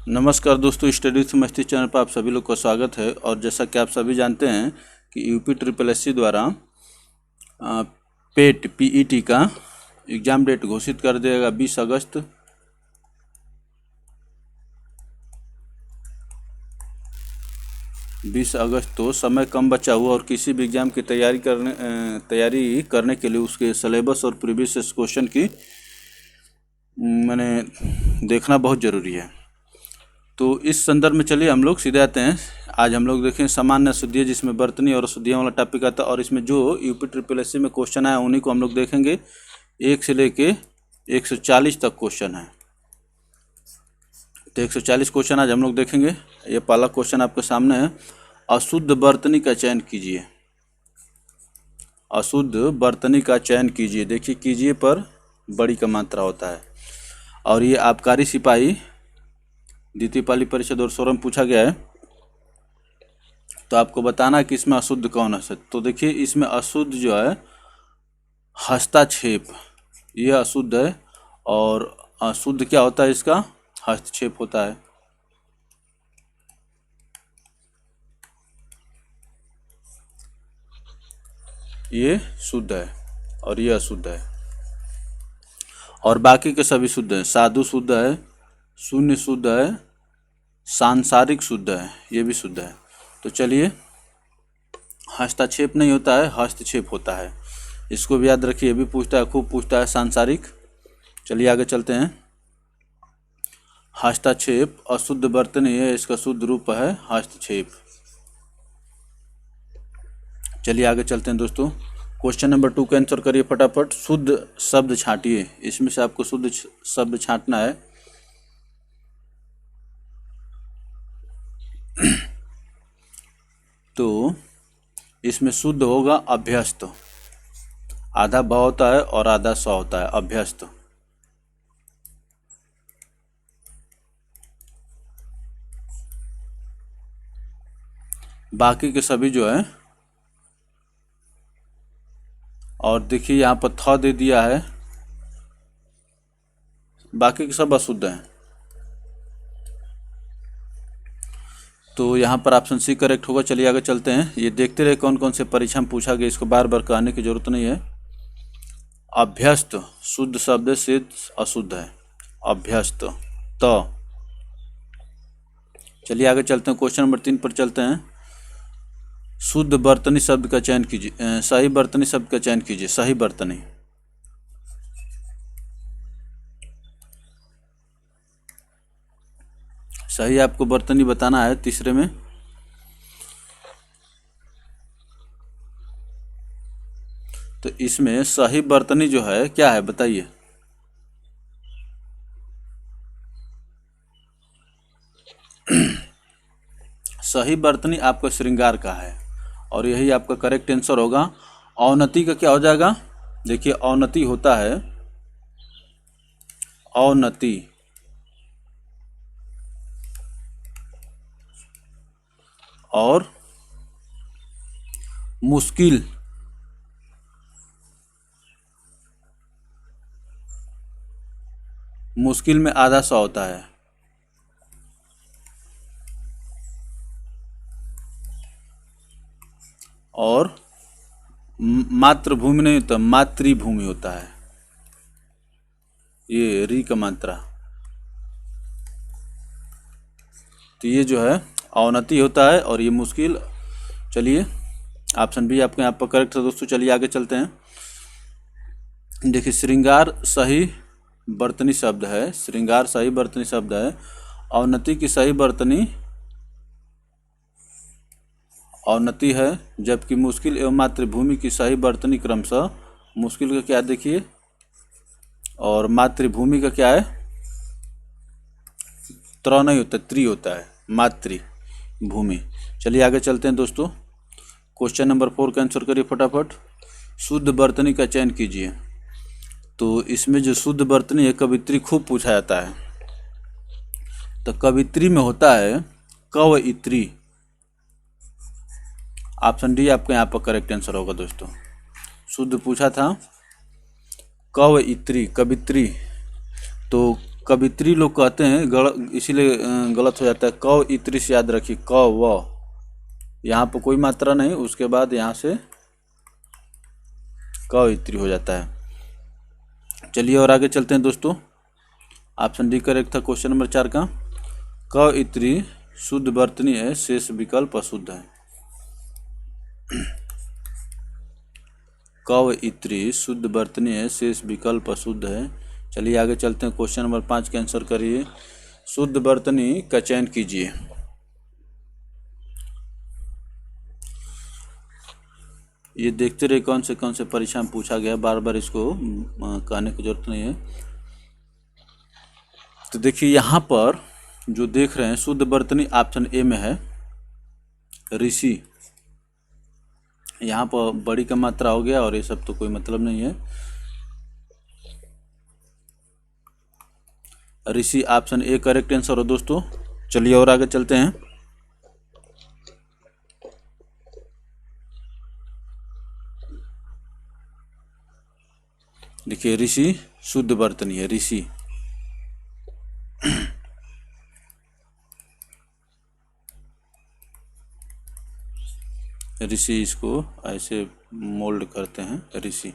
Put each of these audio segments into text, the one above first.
नमस्कार दोस्तों, study with मस्ती चैनल पर आप सभी लोग का स्वागत है। और जैसा कि आप सभी जानते हैं कि यूपी ट्रिपल एस सी द्वारा पेट पीईटी का एग्ज़ाम डेट घोषित कर दिया 20 अगस्त। तो समय कम बचा हुआ और किसी भी एग्ज़ाम की तैयारी करने के लिए उसके सिलेबस और प्रीवियस क्वेश्चन की मैंने देखना बहुत ज़रूरी है। तो इस संदर्भ में चलिए हम लोग सीधे आते हैं। आज हम लोग देखें सामान्य अशुद्धियाँ, जिसमें बर्तनी और अशुद्धियाँ वाला टॉपिक आता है, और इसमें जो यूपी ट्रिपल एस सी में क्वेश्चन आया उन्हीं को हम लोग देखेंगे। 1 से लेके 140 तक क्वेश्चन है, तो 140 क्वेश्चन आज हम लोग देखेंगे। ये पहला क्वेश्चन आपके सामने है, अशुद्ध बर्तनी का चयन कीजिए। अशुद्ध बर्तनी का चयन कीजिए, देखिए कीजिए पर बड़ी का मात्रा होता है, और ये आबकारी सिपाही द्वितीय पाली परिषद और सोरम पूछा गया है। तो आपको बताना है कि इसमें अशुद्ध कौन है। तो देखिए इसमें अशुद्ध जो है हस्तक्षेप, ये अशुद्ध है। और अशुद्ध क्या होता है, इसका हस्तक्षेप होता है। ये शुद्ध है और ये अशुद्ध है, और बाकी के सभी शुद्ध है। साधु शुद्ध है, शून्य शुद्ध है, सांसारिक शुद्ध है, ये भी शुद्ध है। तो चलिए, हस्तक्षेप नहीं होता है, हस्तक्षेप होता है, इसको भी याद रखिए। ये भी पूछता है, खूब पूछता है, सांसारिक। चलिए आगे चलते हैं। हस्तक्षेप अशुद्ध बर्तनी है, इसका शुद्ध रूप है हस्तक्षेप। चलिए आगे चलते हैं दोस्तों। क्वेश्चन नंबर 2 का आंसर करिए फटाफट। शुद्ध शब्द छांटिए, इसमें से आपको शुद्ध शब्द छांटना है। तो इसमें शुद्ध होगा अभ्यस्त, आधा भ होता है और आधा स होता है, अभ्यस्त। बाकी के सभी जो है, और देखिए यहाँ पर थ दे दिया है, बाकी के सब अशुद्ध हैं। तो यहाँ पर ऑप्शन सी करेक्ट होगा। चलिए आगे चलते हैं। ये देखते रहे कौन कौन से परीक्षा में पूछा गया, इसको बार बार कहने की जरूरत नहीं है। अभ्यस्त शुद्ध शब्द से अशुद्ध है, अभ्यस्त। तो चलिए आगे चलते हैं, क्वेश्चन नंबर 3 पर चलते हैं। शुद्ध बर्तनी शब्द का चयन कीजिए, सही बर्तनी शब्द का चयन कीजिए। सही बर्तनी, सही आपको बर्तनी बताना है तीसरे में। तो इसमें सही बर्तनी जो है क्या है बताइए। सही बर्तनी आपका श्रृंगार का है, और यही आपका करेक्ट आंसर होगा। अवनति का क्या हो जाएगा, देखिए अवनति होता है, अवनति और मुश्किल, मुश्किल में आधा सा होता है। और मातृभूमि नहीं होता, मातृभूमि होता है, ये री का मात्रा। तो ये जो है अवनति होता है और ये मुश्किल। चलिए ऑप्शन बी आपके यहाँ पर करेक्ट है दोस्तों। चलिए आगे चलते हैं। देखिए श्रृंगार सही बर्तनी शब्द है, श्रृंगार सही बर्तनी शब्द है। अवनति की सही बर्तनी अवनति है, जबकि मुश्किल एवं मातृभूमि की सही बर्तनी क्रमशः, मुश्किल का क्या देखिए और मातृभूमि का क्या है, त्र नहीं होता, त्रि होता है, मातृभूमि। चलिए आगे चलते हैं दोस्तों। क्वेश्चन नंबर 4 का आंसर करिए फटाफट। शुद्ध बर्तनी का चयन कीजिए। तो इसमें जो शुद्ध बर्तनी है, कवित्री खूब पूछा जाता है। तो कवित्री में होता है कवइत्री। ऑप्शन डी आपके यहाँ पर करेक्ट आंसर होगा दोस्तों। शुद्ध पूछा था कवइत्री, कवित्री। तो कवित्री लोग कहते हैं, इसीलिए गलत हो जाता है। क इत्री से याद रखिए, क व, यहाँ पर कोई मात्रा नहीं, उसके बाद यहाँ से क इत्री हो जाता है। चलिए और आगे चलते हैं दोस्तों। ऑप्शन डी करेक्ट था क्वेश्चन नंबर 4 का। क इत्री शुद्ध वर्तनी है, शेष विकल्प अशुद्ध है। क व इत्री शुद्ध वर्तनी है, शेष विकल्प अशुद्ध है। चलिए आगे चलते हैं। क्वेश्चन नंबर 5 के आंसर करिए। शुद्ध वर्तनी का चयन कीजिए। ये देखते रहे कौन से परीक्षा में पूछा गया, बार बार इसको कहने की जरूरत नहीं है। तो देखिए यहाँ पर जो देख रहे हैं शुद्ध वर्तनी ऑप्शन ए में है ऋषि। यहाँ पर बड़ी का मात्रा हो गया और ये सब तो कोई मतलब नहीं है। ऋषि ऑप्शन ए करेक्ट आंसर हो दोस्तों। चलिए और आगे चलते हैं। देखिए ऋषि शुद्ध वर्तनी है, ऋषि। ऋषि इसको ऐसे मोल्ड करते हैं, ऋषि।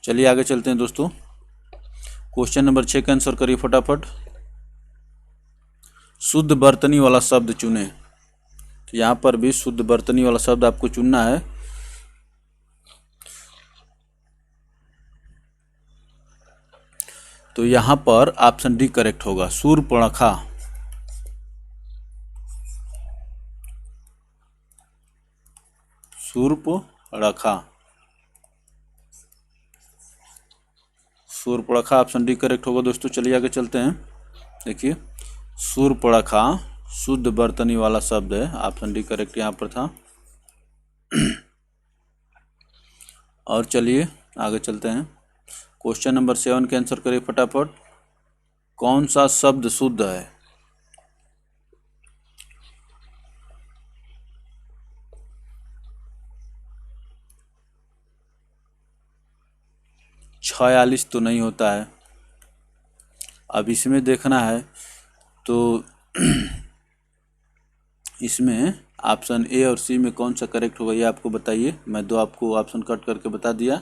चलिए आगे चलते हैं दोस्तों। क्वेश्चन नंबर 6 का आंसर करिए फटाफट। शुद्ध वर्तनी वाला शब्द चुने। तो यहाँ पर भी शुद्ध वर्तनी वाला शब्द आपको चुनना है। तो यहाँ पर ऑप्शन डी करेक्ट होगा, Shurpanakha. Shurpanakha, Shurpanakha option D correct होगा दोस्तों। चलिए आगे चलते हैं। देखिए शूर्पणखा शुद्ध वर्तनी वाला शब्द है, ऑप्शन डी करेक्ट यहाँ पर था। और चलिए आगे चलते हैं। क्वेश्चन नंबर 7 के आंसर करिए फटाफट। कौन सा शब्द शुद्ध है? छियालीस तो नहीं होता है। अब इसमें देखना है तो इसमें ऑप्शन ए और सी में कौन सा करेक्ट होगा ये आपको बताइए। मैं दो आपको ऑप्शन कट करके बता दिया।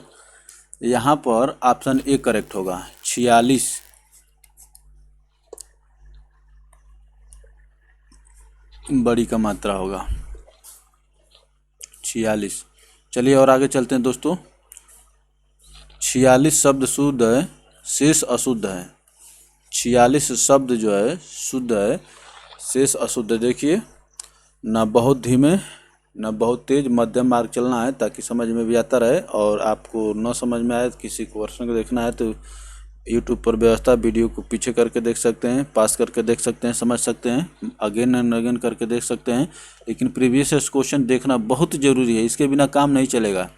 यहाँ पर ऑप्शन ए करेक्ट होगा, 46 बड़ी का मात्रा होगा, 46। चलिए और आगे चलते हैं दोस्तों। 46 शब्द शुद्ध है, शेष अशुद्ध है। 46 शब्द जो है शुद्ध है, शेष अशुद्ध। देखिए ना बहुत धीमे ना बहुत तेज, मध्यम मार्ग चलना है ताकि समझ में भी आता रहे। और आपको न समझ में आए, किसी क्वेश्चन को देखना है तो यूट्यूब पर व्यवस्था, वीडियो को पीछे करके देख सकते हैं, पास करके देख सकते हैं, समझ सकते हैं, अगेन एंड अगेन करके देख सकते हैं। लेकिन प्रीवियस क्वेश्चन देखना बहुत ज़रूरी है, इसके बिना काम नहीं चलेगा।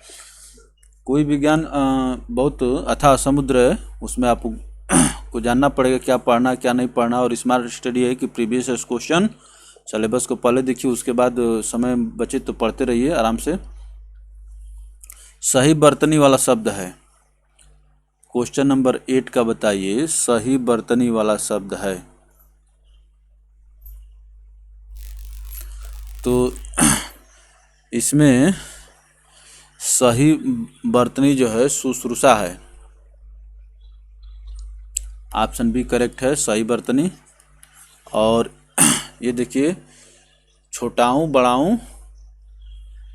कोई विज्ञान बहुत अथाह समुद्र है, उसमें आपको जानना पड़ेगा क्या पढ़ना क्या नहीं पढ़ना। और स्मार्ट स्टडी है कि प्रीवियस क्वेश्चन सिलेबस को पहले देखिए, उसके बाद समय बचे तो पढ़ते रहिए आराम से। सही वर्तनी वाला शब्द है, क्वेश्चन नंबर 8 का बताइए। सही वर्तनी वाला शब्द है तो इसमें सही वर्तनी जो है शुश्रूषा है, ऑप्शन बी करेक्ट है, सही वर्तनी। और ये देखिए छोटाऊं बड़ाऊं,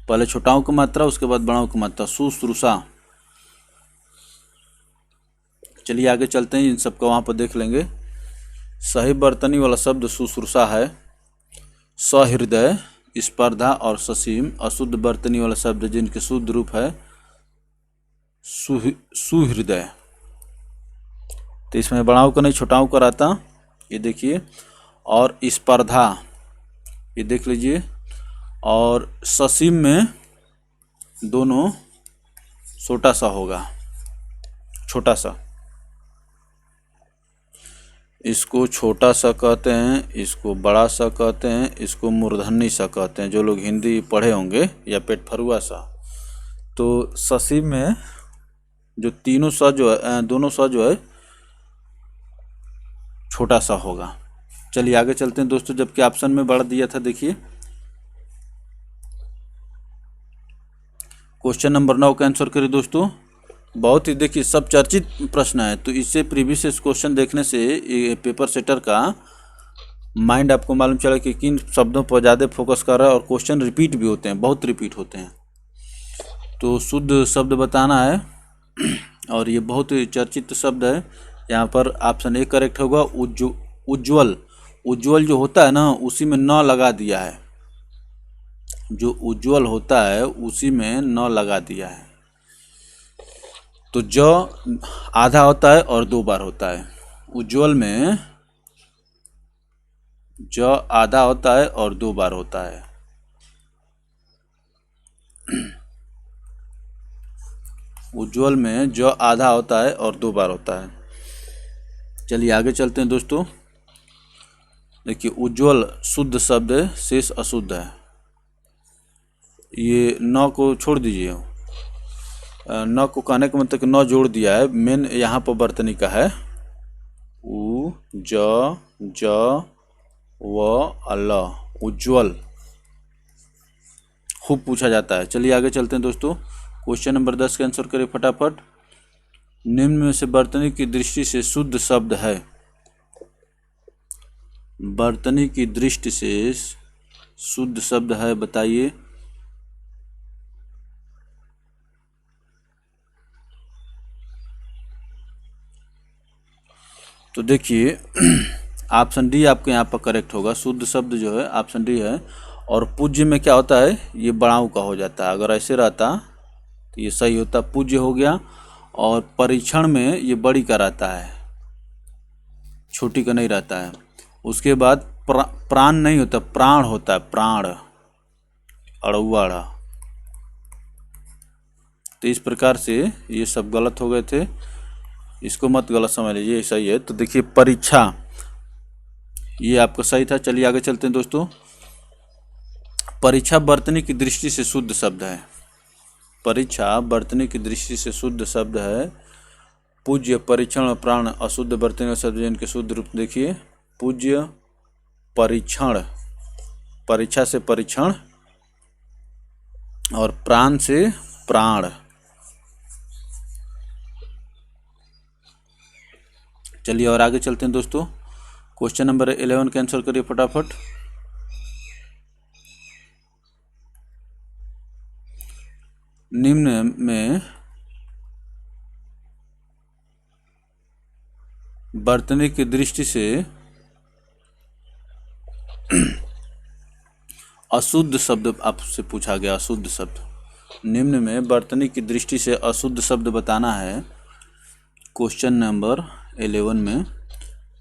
पहले छोटाऊं की मात्रा उसके बाद बड़ाऊं की मात्रा, शुश्रूषा। चलिए आगे चलते हैं, इन सबको वहाँ पर देख लेंगे। सही वर्तनी वाला शब्द शुश्रूषा है। सहृदय, स्पर्धा और ससीम। अशुद्ध वर्तनी वाला शब्द जिनके शुद्ध रूप है सुहृदय। तो इसमें बड़ाऊ का नहीं छोटाऊ का रहता, ये देखिए। और स्पर्धा ये देख लीजिए। और ससीम में दोनों छोटा सा होगा, छोटा सा। इसको छोटा सा कहते हैं, इसको बड़ा सा कहते हैं, इसको मूर्धन्य सा कहते हैं, जो लोग हिंदी पढ़े होंगे, या पेट फरुआ सा। तो ससीम में जो तीनों सा जो है, दोनों सा जो है छोटा सा होगा। चलिए आगे चलते हैं दोस्तों, जबकि ऑप्शन में बढ़ दिया था। देखिए क्वेश्चन नंबर 9 का आंसर करिए दोस्तों। बहुत ही देखिए सब चर्चित प्रश्न है, तो इससे प्रीवियस क्वेश्चन देखने से ये पेपर सेटर का माइंड आपको मालूम चला कि किन शब्दों पर ज़्यादा फोकस कर रहा है, और क्वेश्चन रिपीट भी होते हैं, बहुत रिपीट होते हैं। तो शुद्ध शब्द बताना है और ये बहुत ही चर्चित शब्द है। यहाँ पर ऑप्शन ए करेक्ट होगा। उज्ज्वल। उज्ज्वल जो होता है ना, उसी में न लगा दिया है। जो उज्ज्वल होता है उसी में न लगा दिया है। तो ज आधा होता है और 2 बार होता है। उज्ज्वल में ज आधा होता है और 2 बार होता है। उज्ज्वल में ज आधा होता है और 2 बार होता है। चलिए आगे चलते हैं दोस्तों। देखिए उज्ज्वल शुद्ध शब्द है, शेष अशुद्ध है। ये न को छोड़ दीजिए। न को कहने का मतलब कि न जोड़ दिया है, मेन यहाँ पर वर्तनी का है। उ ज व अल, उज्ज्वल खूब पूछा जाता है। चलिए आगे चलते हैं दोस्तों। क्वेश्चन नंबर 10 का आंसर करें फटाफट। निम्न में से वर्तनी की दृष्टि से शुद्ध शब्द है। वर्तनी की दृष्टि से शुद्ध शब्द है, बताइए। तो देखिए ऑप्शन डी आपके यहाँ पर करेक्ट होगा। शुद्ध शब्द जो है ऑप्शन डी है। और पूज्य में क्या होता है, ये बड़ाऊ का हो जाता है। अगर ऐसे रहता तो ये सही होता, पूज्य हो गया। और परीक्षण में ये बड़ी का रहता है, छोटी का नहीं रहता है। उसके बाद प्राण नहीं होता, प्राण होता है, प्राण, अड़ुआड़ा। तो इस प्रकार से ये सब गलत हो गए थे, इसको मत गलत समझ लीजिए, सही है। तो देखिए परीक्षा, ये आपका सही था। चलिए आगे चलते हैं दोस्तों। परीक्षा वर्तनी की दृष्टि से शुद्ध शब्द है। परीक्षा वर्तनी की दृष्टि से शुद्ध शब्द है। पूज्य, परीक्षण और प्राण अशुद्ध वर्तनी शब्द, जिनके शुद्ध रूप देखिए। पूज्य, परीक्षण, परीक्षा से परीक्षण, और प्राण से प्राण। चलिए और आगे चलते हैं दोस्तों। क्वेश्चन नंबर 11 का आंसर करिए फटाफट। निम्न में वर्तनी की दृष्टि से अशुद्ध शब्द आपसे पूछा गया। अशुद्ध शब्द, निम्न में वर्तनी की दृष्टि से अशुद्ध शब्द बताना है क्वेश्चन नंबर 11 में।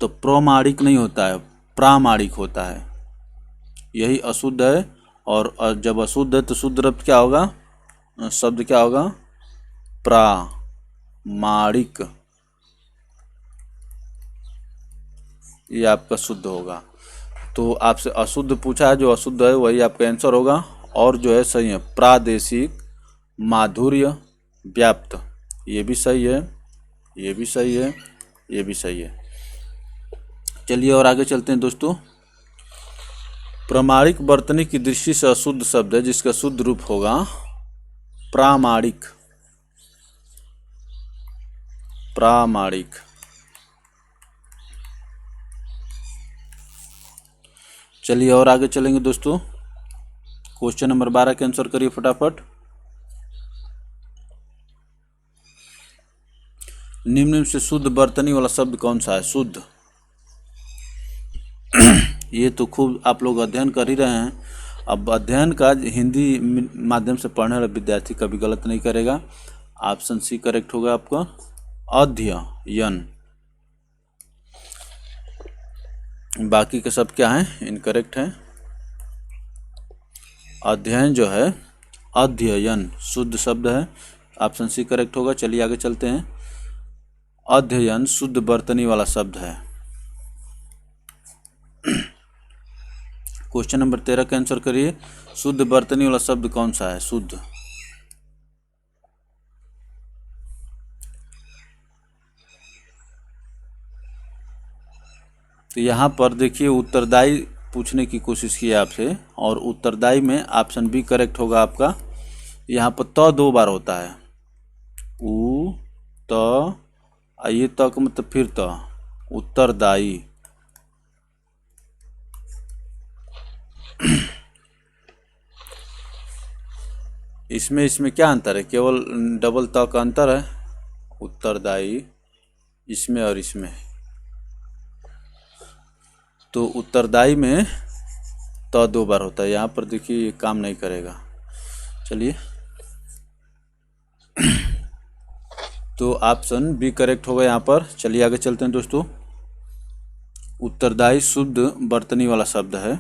तो प्रमाणिक नहीं होता है, प्रामाणिक होता है, यही अशुद्ध है। और जब अशुद्ध है तो शुद्ध रब्द क्या होगा, शब्द क्या होगा, प्रामाणिक। ये आपका शुद्ध होगा। तो आपसे अशुद्ध पूछा है, जो अशुद्ध है वही आपका आंसर होगा। और जो है सही है, प्रादेशिक, माधुर्य, व्याप्त, ये भी सही है, ये भी सही है, ये भी सही है। चलिए और आगे चलते हैं दोस्तों। प्रामाणिक वर्तनी की दृष्टि से अशुद्ध शब्द है, जिसका शुद्ध रूप होगा प्रामाणिक। प्रामाणिक। चलिए और आगे चलेंगे दोस्तों। क्वेश्चन नंबर 12 के आंसर करिए फटाफट। निम्न से शुद्ध वर्तनी वाला शब्द कौन सा है, शुद्ध। ये तो खूब आप लोग अध्ययन कर ही रहे हैं। अब अध्ययन का हिंदी माध्यम से पढ़ने वाला विद्यार्थी कभी गलत नहीं करेगा। ऑप्शन सी करेक्ट होगा आपका, अध्ययन। बाकी के सब क्या हैं, इनकरेक्ट हैं। अध्ययन जो है, अध्ययन शुद्ध शब्द है, ऑप्शन सी करेक्ट होगा। चलिए आगे चलते हैं। अध्ययन शुद्ध वर्तनी वाला शब्द है। क्वेश्चन नंबर 13 का आंसर करिए। शुद्ध वर्तनी वाला शब्द कौन सा है, शुद्ध। तो यहाँ पर देखिए उत्तरदायी पूछने की कोशिश की आपसे, और उत्तरदायी में ऑप्शन बी करेक्ट होगा आपका। यहाँ पर त 2 बार होता है, उ त, ये त का मतलब फिर त, उत्तरदायी। इसमें इसमें क्या अंतर है, केवल डबल त का अंतर है, उत्तरदायी इसमें और इसमें। तो उत्तरदायी में त 2 बार होता है, यहाँ पर देखिए ये काम नहीं करेगा। चलिए तो ऑप्शन बी करेक्ट होगा यहाँ पर। चलिए आगे चलते हैं दोस्तों। उत्तरदायी शुद्ध बर्तनी वाला शब्द है।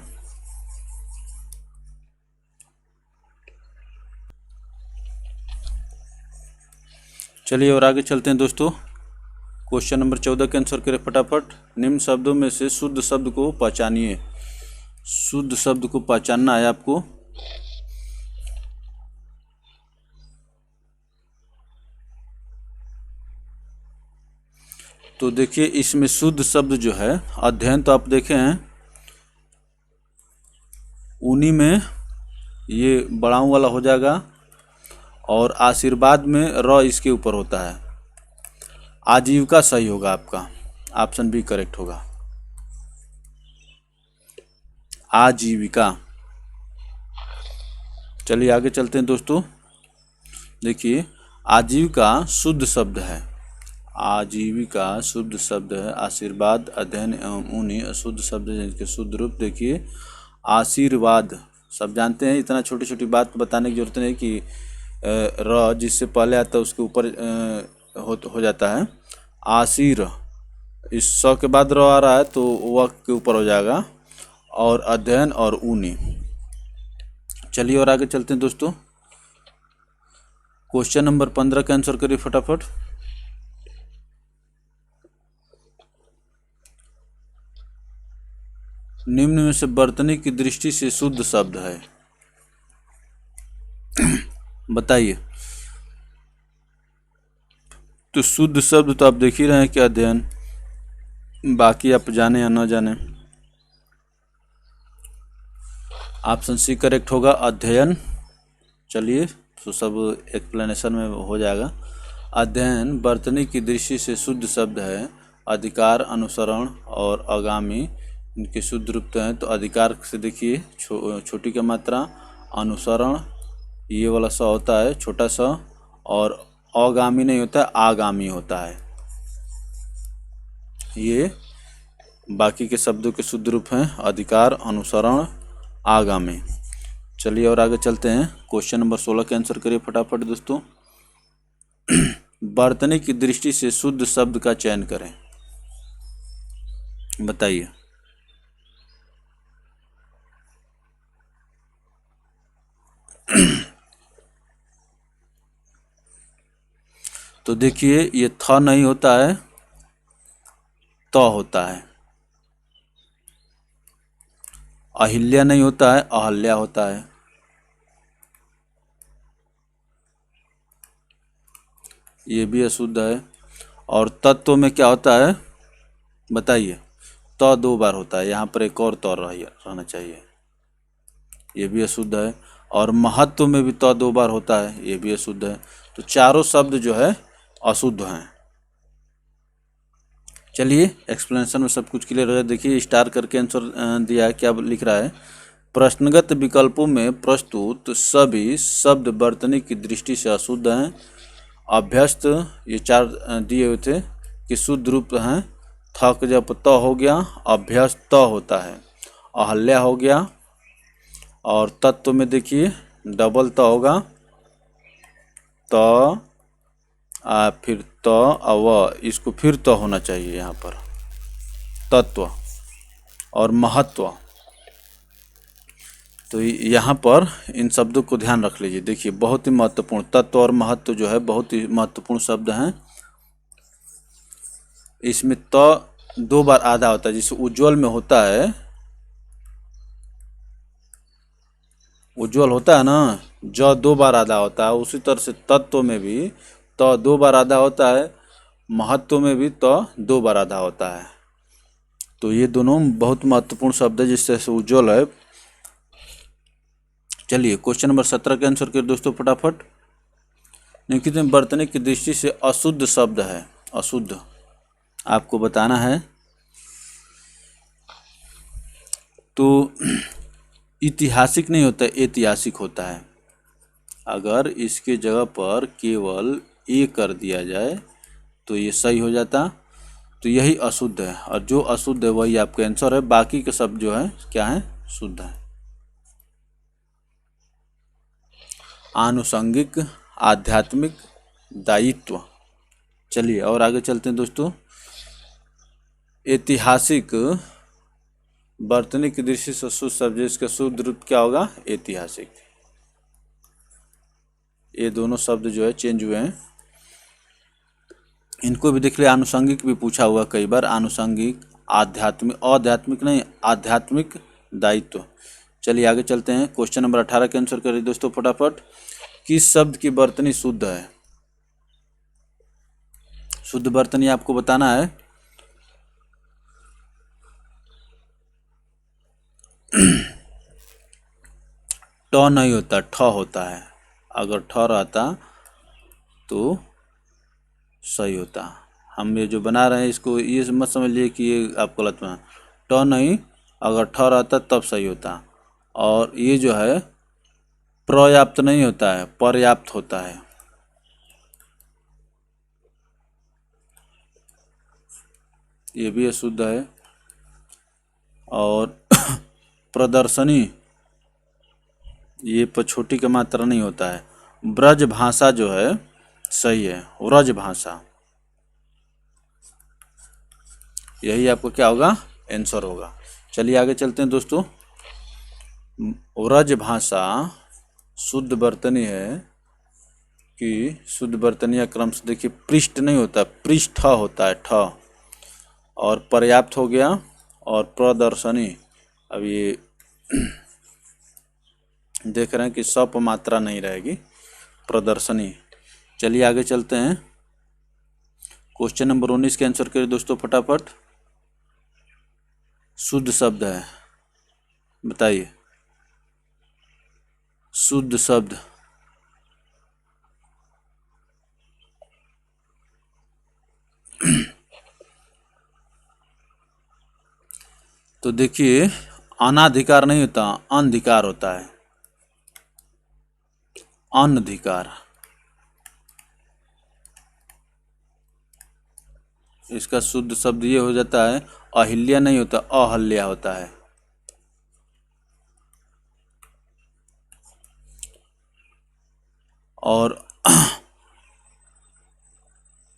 चलिए और आगे चलते हैं दोस्तों। क्वेश्चन नंबर 14 के आंसर करें फटाफट। निम्न शब्दों में से शुद्ध शब्द को पहचानिए। शुद्ध शब्द को पहचानना है आपको। तो देखिए इसमें शुद्ध शब्द जो है, अध्ययन तो आप देखे हैं, उन्हीं में ये बड़ाऊ वाला हो जाएगा, और आशीर्वाद में र इसके ऊपर होता है। आजीविका सही होगा आपका, ऑप्शन बी करेक्ट होगा, आजीविका। चलिए आगे चलते हैं दोस्तों। देखिए आजीविका शुद्ध शब्द है, आजीविका शुद्ध शब्द है। आशीर्वाद, अध्ययन एवं उन्हीं अशुद्ध शब्द हैं जिनके शुद्ध रूप देखिए आशीर्वाद। सब जानते हैं, इतना छोटी छोटी बात बताने की जरूरत नहीं कि र जिससे पहले आता है उसके ऊपर हो जाता है। आशीर, इस स के बाद र आ रहा है तो वह के ऊपर हो जाएगा, और अध्ययन और ऊनी। चलिए और आगे चलते हैं दोस्तों। क्वेश्चन नंबर 15 का आंसर करिए फटाफट। निम्न में से बर्तनी की दृष्टि से शुद्ध शब्द है, बताइए। तो शुद्ध शब्द तो आप देख ही रहे हैं कि अध्ययन, बाकी आप जाने या न जाने। ऑप्शन सी करेक्ट होगा, अध्ययन। चलिए तो सब एक्सप्लेनेशन में हो जाएगा। अध्ययन बर्तनी की दृष्टि से शुद्ध शब्द है। अधिकार, अनुसरण और आगामी इनके शुद्ध रूप हैं। तो अधिकार से देखिए छोटी का मात्रा, अनुसरण ये वाला सा होता है छोटा सा, और अगामी नहीं होता है, आगामी होता है। ये बाकी के शब्दों के शुद्ध रूप हैं, अधिकार, अनुसरण, आगामी। चलिए और आगे चलते हैं। क्वेश्चन नंबर 16 के आंसर करिए फटाफट दोस्तों। बर्तनी की दृष्टि से शुद्ध शब्द का चयन करें, बताइए। तो देखिए ये थ नहीं होता है, त होता है। अहिल्या नहीं होता है, अहल्या होता है। ये भी अशुद्ध है। और तत्व में क्या होता है बताइए। त 2 बार होता है, यहाँ पर एक और त रहना चाहिए, ये भी अशुद्ध है। और महत्व में भी त 2 बार होता है, ये भी अशुद्ध है। तो चारों शब्द जो है अशुद्ध हैं। चलिए एक्सप्लेनेशन में सब कुछ क्लियर है। देखिए स्टार करके आंसर दिया है, क्या लिख रहा है। प्रश्नगत विकल्पों में प्रस्तुत सभी शब्द बर्तनी की दृष्टि से अशुद्ध हैं। अभ्यस्त ये 4 दिए हुए थे कि शुद्ध रूप हैं। थक जब त हो गया, अभ्यस्त त होता है। अहल्या हो गया, और तत्व में देखिए डबल त होगा, त फिर त व, इसको फिर त होना चाहिए यहाँ पर। तत्व और महत्व, तो यहाँ पर इन शब्दों को ध्यान रख लीजिए। देखिए बहुत ही महत्वपूर्ण, तत्व और महत्व जो है बहुत ही महत्वपूर्ण शब्द हैं। इसमें त 2 बार आधा होता है, जिसे उज्ज्वल में होता है, उज्ज्वल होता है ना, ज 2 बार आधा होता है। उसी तरह से तत्व में भी त 2 बार आधा होता है, महत्व में भी त 2 बार आधा होता है। तो ये दोनों बहुत महत्वपूर्ण शब्द है जिससे उज्ज्वल है। चलिए क्वेश्चन नंबर 17 के आंसर करिए दोस्तों फटाफट। निम्नलिखित में वर्तनी की दृष्टि से अशुद्ध शब्द है, अशुद्ध आपको बताना है। तो ऐतिहासिक नहीं होता, ऐतिहासिक होता है। अगर इसके जगह पर केवल ए कर दिया जाए तो ये सही हो जाता। तो यही अशुद्ध है, और जो अशुद्ध है वही आपका आंसर है। बाकी के शब्द जो है क्या है, शुद्ध है। आनुषंगिक, आध्यात्मिक, दायित्व। चलिए और आगे चलते हैं दोस्तों। ऐतिहासिक वर्तनी की दृष्टि से शुद्ध शब्द, इसका शुद्ध रूप क्या होगा, ऐतिहासिक। ये दोनों शब्द जो है चेंज हुए हैं। इनको भी देख लिया, आनुषंगिक भी पूछा हुआ कई बार। आनुषंगिक, आध्यात्मिक, आध्यात्मिक नहीं, आध्यात्मिक, दायित्व। चलिए आगे चलते हैं। क्वेश्चन नंबर 18 के आंसर करिए दोस्तों फटाफट। किस शब्द की वर्तनी शुद्ध है? शुद्ध वर्तनी आपको बताना है। ट नहीं होता, ठ होता है। अगर ठ रहता तो सही होता। हम ये जो बना रहे हैं इसको ये मत समझ लिए कि ये आप गलत बना। ट नहीं, अगर ठ रहता तब सही होता। और ये जो है पर्याप्त नहीं होता है, पर्याप्त होता है। ये भी अशुद्ध है। और प्रदर्शनी, ये छोटी का मात्रा नहीं होता है। ब्रज भाषा जो है सही है, व्रज भाषा। यही आपको क्या होगा, आंसर होगा। चलिए आगे चलते हैं दोस्तों। व्रज भाषा शुद्ध वर्तनी है कि शुद्ध वर्तनीय क्रम से देखिए, पृष्ठ नहीं होता, पृष्ठ होता है, ठ। और पर्याप्त हो गया, और प्रदर्शनी। अब ये देख रहे हैं कि सप मात्रा नहीं रहेगी, प्रदर्शनी। चलिए आगे चलते हैं। क्वेश्चन नंबर 19 के आंसर करिए दोस्तों फटाफट। शुद्ध शब्द है, बताइए शुद्ध शब्द। तो देखिए, अनाधिकार नहीं होता, अनधिकार होता है, अनधिकार। इसका शुद्ध शब्द ये हो जाता है, अहिल्या नहीं होता, अहल्या होता है। और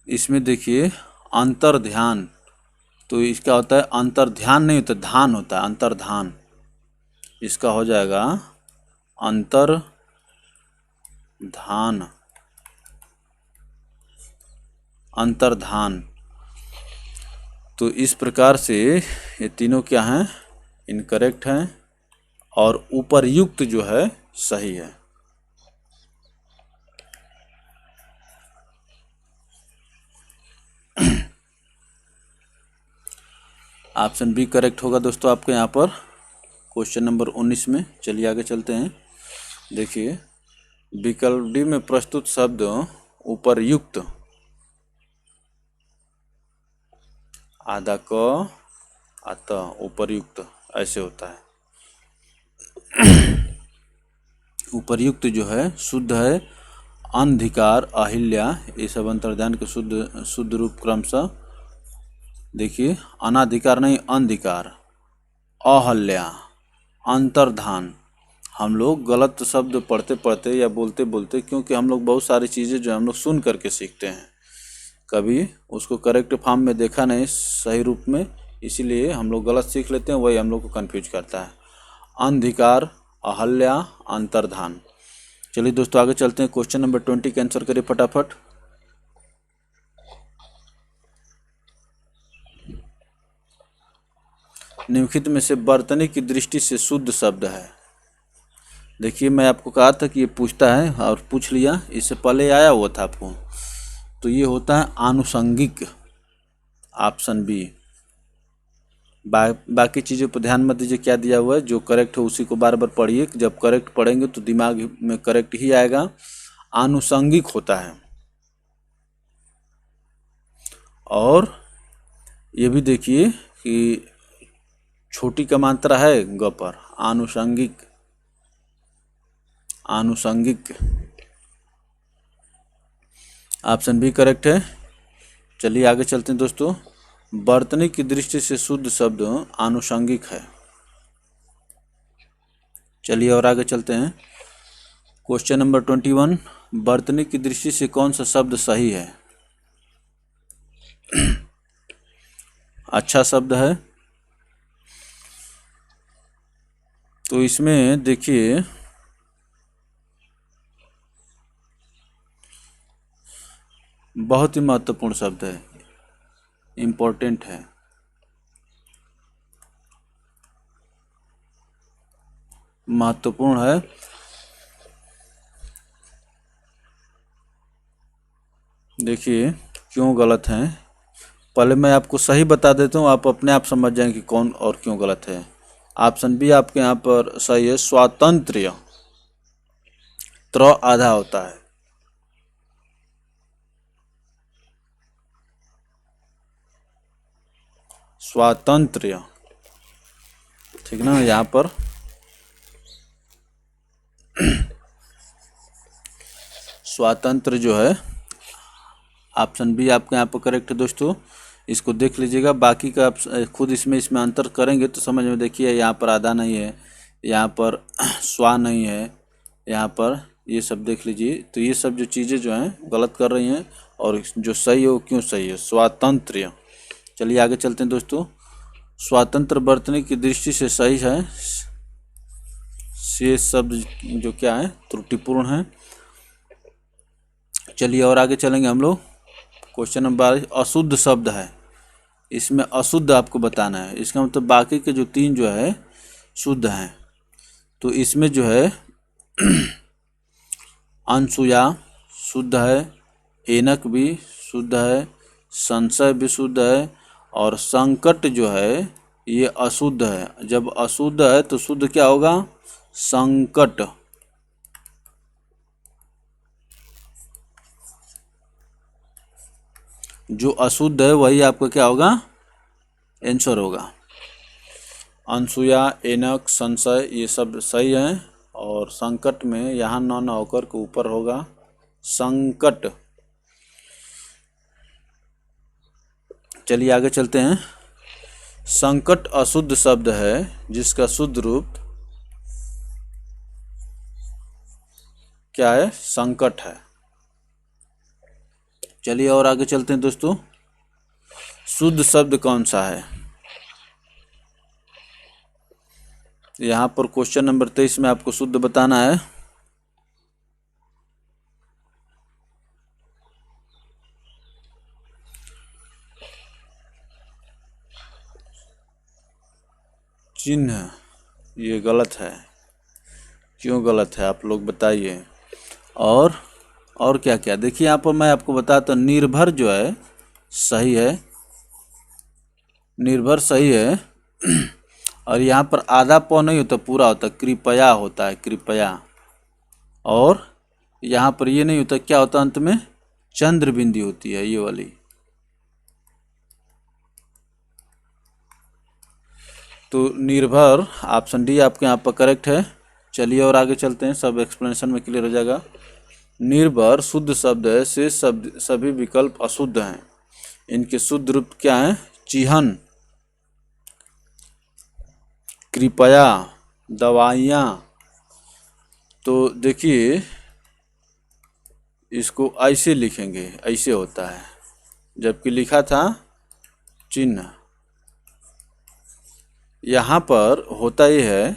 इसमें देखिए अंतर ध्यान, तो इसका होता है अंतर ध्यान नहीं होता, धान होता है, अंतर्धान। इसका हो जाएगा अंतर धान, अंतर्धान। तो इस प्रकार से ये तीनों क्या हैं, इनकरेक्ट हैं, और उपर्युक्त जो है सही है। ऑप्शन बी करेक्ट होगा दोस्तों आपके यहाँ पर क्वेश्चन नंबर 19 में। चलिए आगे चलते हैं। देखिए, विकल्प डी में प्रस्तुत शब्द उपर्युक्त, आधा क अत, उपर्युक्त ऐसे होता है। उपर्युक्त जो है शुद्ध है। अनधिकार, अहिल्या, ये सब अंतर्धान के शुद्ध रूप क्रमशः। देखिए, अनाधिकार नहीं, अनधिकार, अहल्या, अंतर्धान। हम लोग गलत शब्द पढ़ते पढ़ते या बोलते बोलते, क्योंकि हम लोग बहुत सारी चीज़ें जो हम लोग सुन करके सीखते हैं, कभी उसको करेक्ट फॉर्म में देखा नहीं सही रूप में, इसीलिए हम लोग गलत सीख लेते हैं, वही हम लोग को कन्फ्यूज करता है। अनधिकार, अहल्या, अंतर्धान। चलिए दोस्तों आगे चलते हैं। क्वेश्चन नंबर 20 का आंसर करिए फटाफट। निम्नलिखित में से वर्तनी की दृष्टि से शुद्ध शब्द है। देखिए, मैं आपको कहा था कि ये पूछता है और पूछ लिया, इससे पहले आया हुआ था आपको। तो ये होता है आनुषंगिक, ऑप्शन बी। बाकी चीज़ों पर ध्यान मत दीजिए क्या दिया हुआ है, जो करेक्ट है उसी को बार बार पढ़िए। जब करेक्ट पढ़ेंगे तो दिमाग में करेक्ट ही आएगा। आनुषंगिक होता है। और ये भी देखिए कि छोटी का मात्रा है ग पर, आनुषंगिक, आनुषंगिक। ऑप्शन बी करेक्ट है। चलिए आगे चलते हैं दोस्तों। वर्तनी की दृष्टि से शुद्ध शब्द आनुषंगिक है। चलिए और आगे चलते हैं। क्वेश्चन नंबर 21, वर्तनी की दृष्टि से कौन सा शब्द सही है? अच्छा शब्द है। तो इसमें देखिए बहुत ही महत्वपूर्ण शब्द है, इम्पोर्टेंट है। महत्वपूर्ण है। देखिए क्यों गलत है, पहले मैं आपको सही बता देता हूँ, आप अपने आप समझ जाएंगे कि कौन और क्यों गलत है। ऑप्शन बी आपके यहाँ पर सही है, स्वातंत्र्य। त्र आधा होता है। स्वातंत्र्य, ठीक ना। यहाँ पर स्वातंत्र जो है, ऑप्शन बी आपके यहाँ पर करेक्ट है दोस्तों। इसको देख लीजिएगा, बाकी का आप खुद इसमें अंतर करेंगे तो समझ में। देखिए यहाँ पर आधा नहीं है, यहाँ पर स्वा नहीं है, यहाँ पर ये सब देख लीजिए। तो ये सब जो चीज़ें जो हैं गलत कर रही हैं, और जो सही है वो क्यों सही है, स्वातंत्र्य। चलिए आगे चलते हैं दोस्तों। स्वातंत्र वर्तनी की दृष्टि से सही है। ये शब्द जो क्या है त्रुटिपूर्ण है। चलिए और आगे चलेंगे हम लोग। क्वेश्चन नंबर 22, अशुद्ध शब्द है। इसमें अशुद्ध आपको बताना है। इसका मतलब बाकी के जो 3 जो है शुद्ध हैं। तो इसमें जो है अनसुया शुद्ध है, एनक भी शुद्ध है, संशय भी शुद्ध है, और संकट जो है ये अशुद्ध है। जब अशुद्ध है तो शुद्ध क्या होगा, संकट। जो अशुद्ध है वही आपका क्या होगा, आंसर होगा। अनसुया, एनक, संशय ये सब सही हैं, और संकट में यहाँ न होकर के ऊपर होगा संकट। चलिए आगे चलते हैं। संकट अशुद्ध शब्द है जिसका शुद्ध रूप क्या है, संकट है। चलिए और आगे चलते हैं दोस्तों। शुद्ध शब्द कौन सा है? यहाँ पर क्वेश्चन नंबर 23 में आपको शुद्ध बताना है। चिन्ह, ये गलत है। क्यों गलत है आप लोग बताइए। और क्या क्या, देखिए यहाँ पर मैं आपको बताता हूँ। निर्भर जो है सही है, निर्भर सही है। और यहाँ पर आधा पौ नहीं होता, पूरा होता, कृपया होता है, कृपया। और यहाँ पर ये नहीं होता, क्या होता अंत में, चंद्र बिंदी होती है, ये वाली। तो निर्भर ऑप्शन डी आपके यहाँ पर करेक्ट है। चलिए और आगे चलते हैं, सब एक्सप्लेनेशन में क्लियर हो जाएगा। निर्भर शुद्ध शब्द है, शेष शब्द सभी विकल्प अशुद्ध हैं। इनके शुद्ध रूप क्या है, चिह्न, कृपया, दवाइयाँ। तो देखिए इसको ऐसे लिखेंगे, ऐसे होता है, जबकि लिखा था चिन्ह। यहाँ पर होता ये है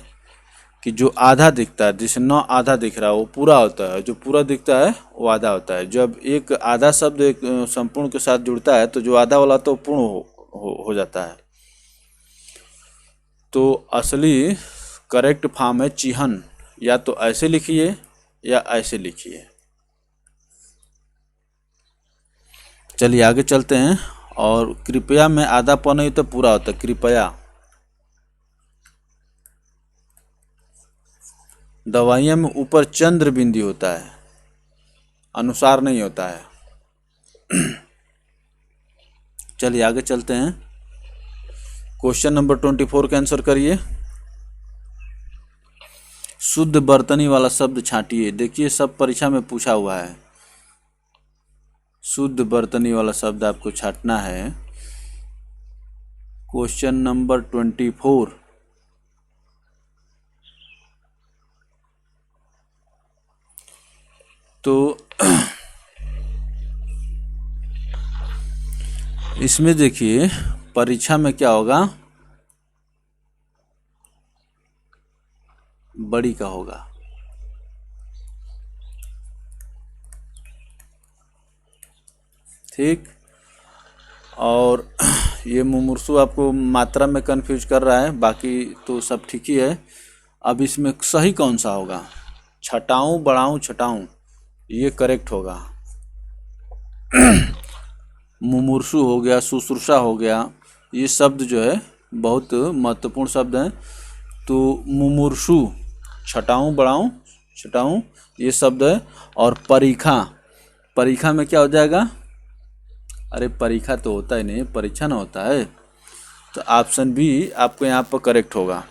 कि जो आधा दिखता है, जिसे 9 आधा दिख रहा है वो पूरा होता है, जो पूरा दिखता है वो आधा होता है। जब एक आधा शब्द एक संपूर्ण के साथ जुड़ता है तो जो आधा वाला तो पूर्ण हो जाता है। तो असली करेक्ट फॉर्म है चिह्न। या तो ऐसे लिखिए या ऐसे लिखिए। चलिए आगे चलते हैं। और कृपया में आधा पौ नहीं तो पूरा होता है, कृपया। दवाइयाँ में ऊपर चंद्र बिंदु होता है, अनुसार नहीं होता है। चलिए आगे चलते हैं। क्वेश्चन नंबर 24 का आंसर करिए। शुद्ध बर्तनी वाला शब्द छांटिए। देखिए सब परीक्षा में पूछा हुआ है। शुद्ध बर्तनी वाला शब्द आपको छांटना है। Question number 24। तो इसमें देखिए परीक्षा में क्या होगा, बड़ी का होगा। ठीक, और ये मुमूर्सु आपको मात्रा में कंफ्यूज कर रहा है, बाकी तो सब ठीक ही है। अब इसमें सही कौन सा होगा, छटाऊं बढ़ाऊं छटाऊं, ये करेक्ट होगा। मुमूर्सु हो गया, शुश्रूषा हो गया, ये शब्द जो है बहुत महत्वपूर्ण शब्द हैं। तो मुमूर्सु छटाऊं बढ़ाऊं छटाऊं ये शब्द है। और परीक्षा, परीक्षा में क्या हो जाएगा, अरे परीक्षा तो होता ही नहीं, परीक्षा ना होता है। तो ऑप्शन बी आपको यहाँ पर करेक्ट होगा।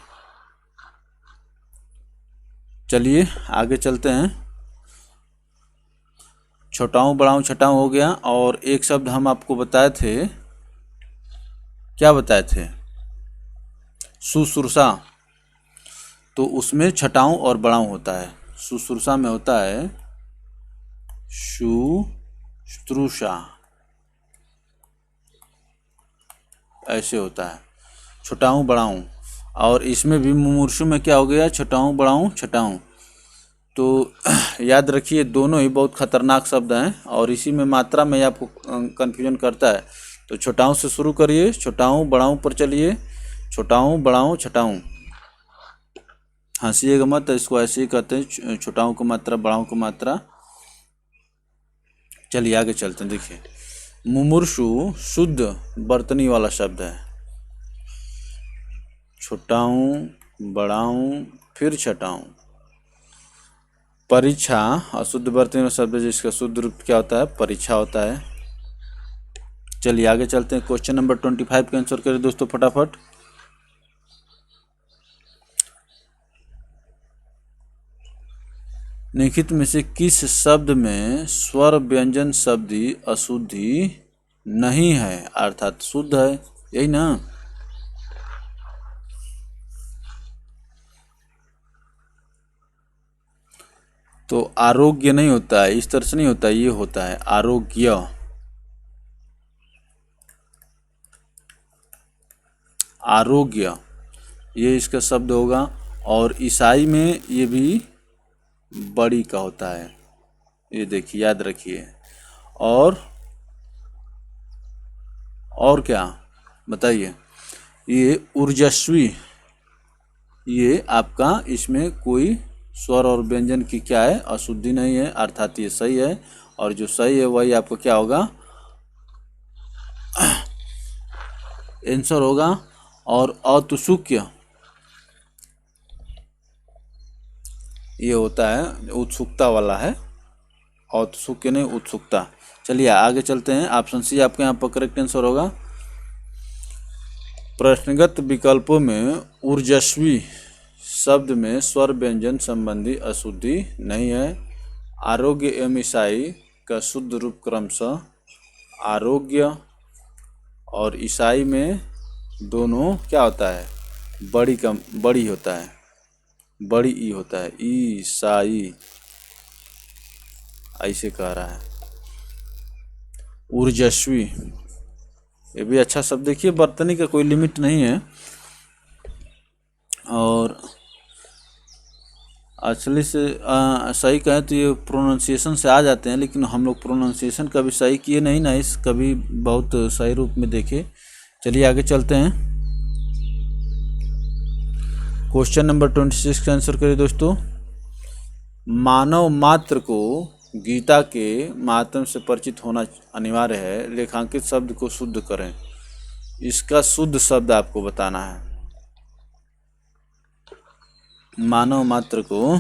चलिए आगे चलते हैं। छटाऊं बढ़ाऊं छटाऊं हो गया, और एक शब्द हम आपको बताए थे, क्या बताए थे, शुश्रूषा। तो उसमें छटाऊं और बढ़ाऊं होता है। शुश्रूषा में होता है शुश्रूषा, ऐसे होता है छटाऊं बढ़ाऊं। और इसमें भी मुमूर्षु में क्या हो गया, छटाऊं बढ़ाऊं छटाऊं। तो याद रखिए दोनों ही बहुत खतरनाक शब्द हैं, और इसी में मात्रा में आपको कन्फ्यूजन करता है। तो छटाऊं से शुरू करिए, छटाऊं बढ़ाऊं पर चलिए, छटाऊं बढ़ाऊं छटाऊं। हंसिएगा मत, इसको ऐसे ही कहते हैं, छटाऊं को मात्रा बढ़ाऊं को मात्रा। चलिए आगे चलते हैं। देखिए मुमूर्षु शुद्ध बर्तनी वाला शब्द है। छटाऊं बढ़ाऊं फिर छटाऊं। परीक्षा अशुद्ध बर्तनी वाला शब्द है, जिसका शुद्ध रूप क्या होता है, परीक्षा होता है। चलिए आगे चलते हैं। क्वेश्चन नंबर 25 का आंसर करें दोस्तों फटाफट। निम्नलिखित में से किस शब्द में स्वर व्यंजन शब्दी अशुद्धि नहीं है, अर्थात शुद्ध है, यही ना। तो आरोग्य नहीं होता है, इस तरह से नहीं होता है, ये होता है आरोग्य, आरोग्य, ये इसका शब्द होगा। और ईसाई में ये भी बड़ी का होता है, ये देखिए याद रखिए। और क्या बताइए, ये ऊर्जस्वी, ये आपका इसमें कोई स्वर और व्यंजन की क्या है, अशुद्धि नहीं है, अर्थात ये सही है। और जो सही है वही आपको क्या होगा, आंसर होगा। और औत्सुक्य, ये होता है उत्सुकता वाला है, औत्सुक्य नहीं उत्सुकता। चलिए आगे चलते हैं। ऑप्शन सी आपके यहाँ पर करेक्ट आंसर होगा। प्रश्नगत विकल्पों में ऊर्जस्वी शब्द में स्वर व्यंजन संबंधी अशुद्धि नहीं है। आरोग्य एवं ईसाई का शुद्ध रूप क्रमशः आरोग्य और ईसाई में दोनों क्या होता है, बड़ी होता है, बड़ी ई होता है, ईसाई ऐसे कह रहा है। ऊर्जस्वी ये भी अच्छा शब्द। देखिए बर्तनी का कोई लिमिट नहीं है, और एक्चुअली से सही कहें तो ये प्रोनाउंसिएशन से आ जाते हैं, लेकिन हम लोग प्रोनाउंसिएशन कभी सही किए नहीं ना, इस कभी बहुत सही रूप में देखे। चलिए आगे चलते हैं। क्वेश्चन नंबर 26 का आंसर करिए दोस्तों। मानव मात्र को गीता के माध्यम से परिचित होना अनिवार्य है, लेखांकित शब्द को शुद्ध करें। इसका शुद्ध शब्द आपको बताना है। मानव मात्र को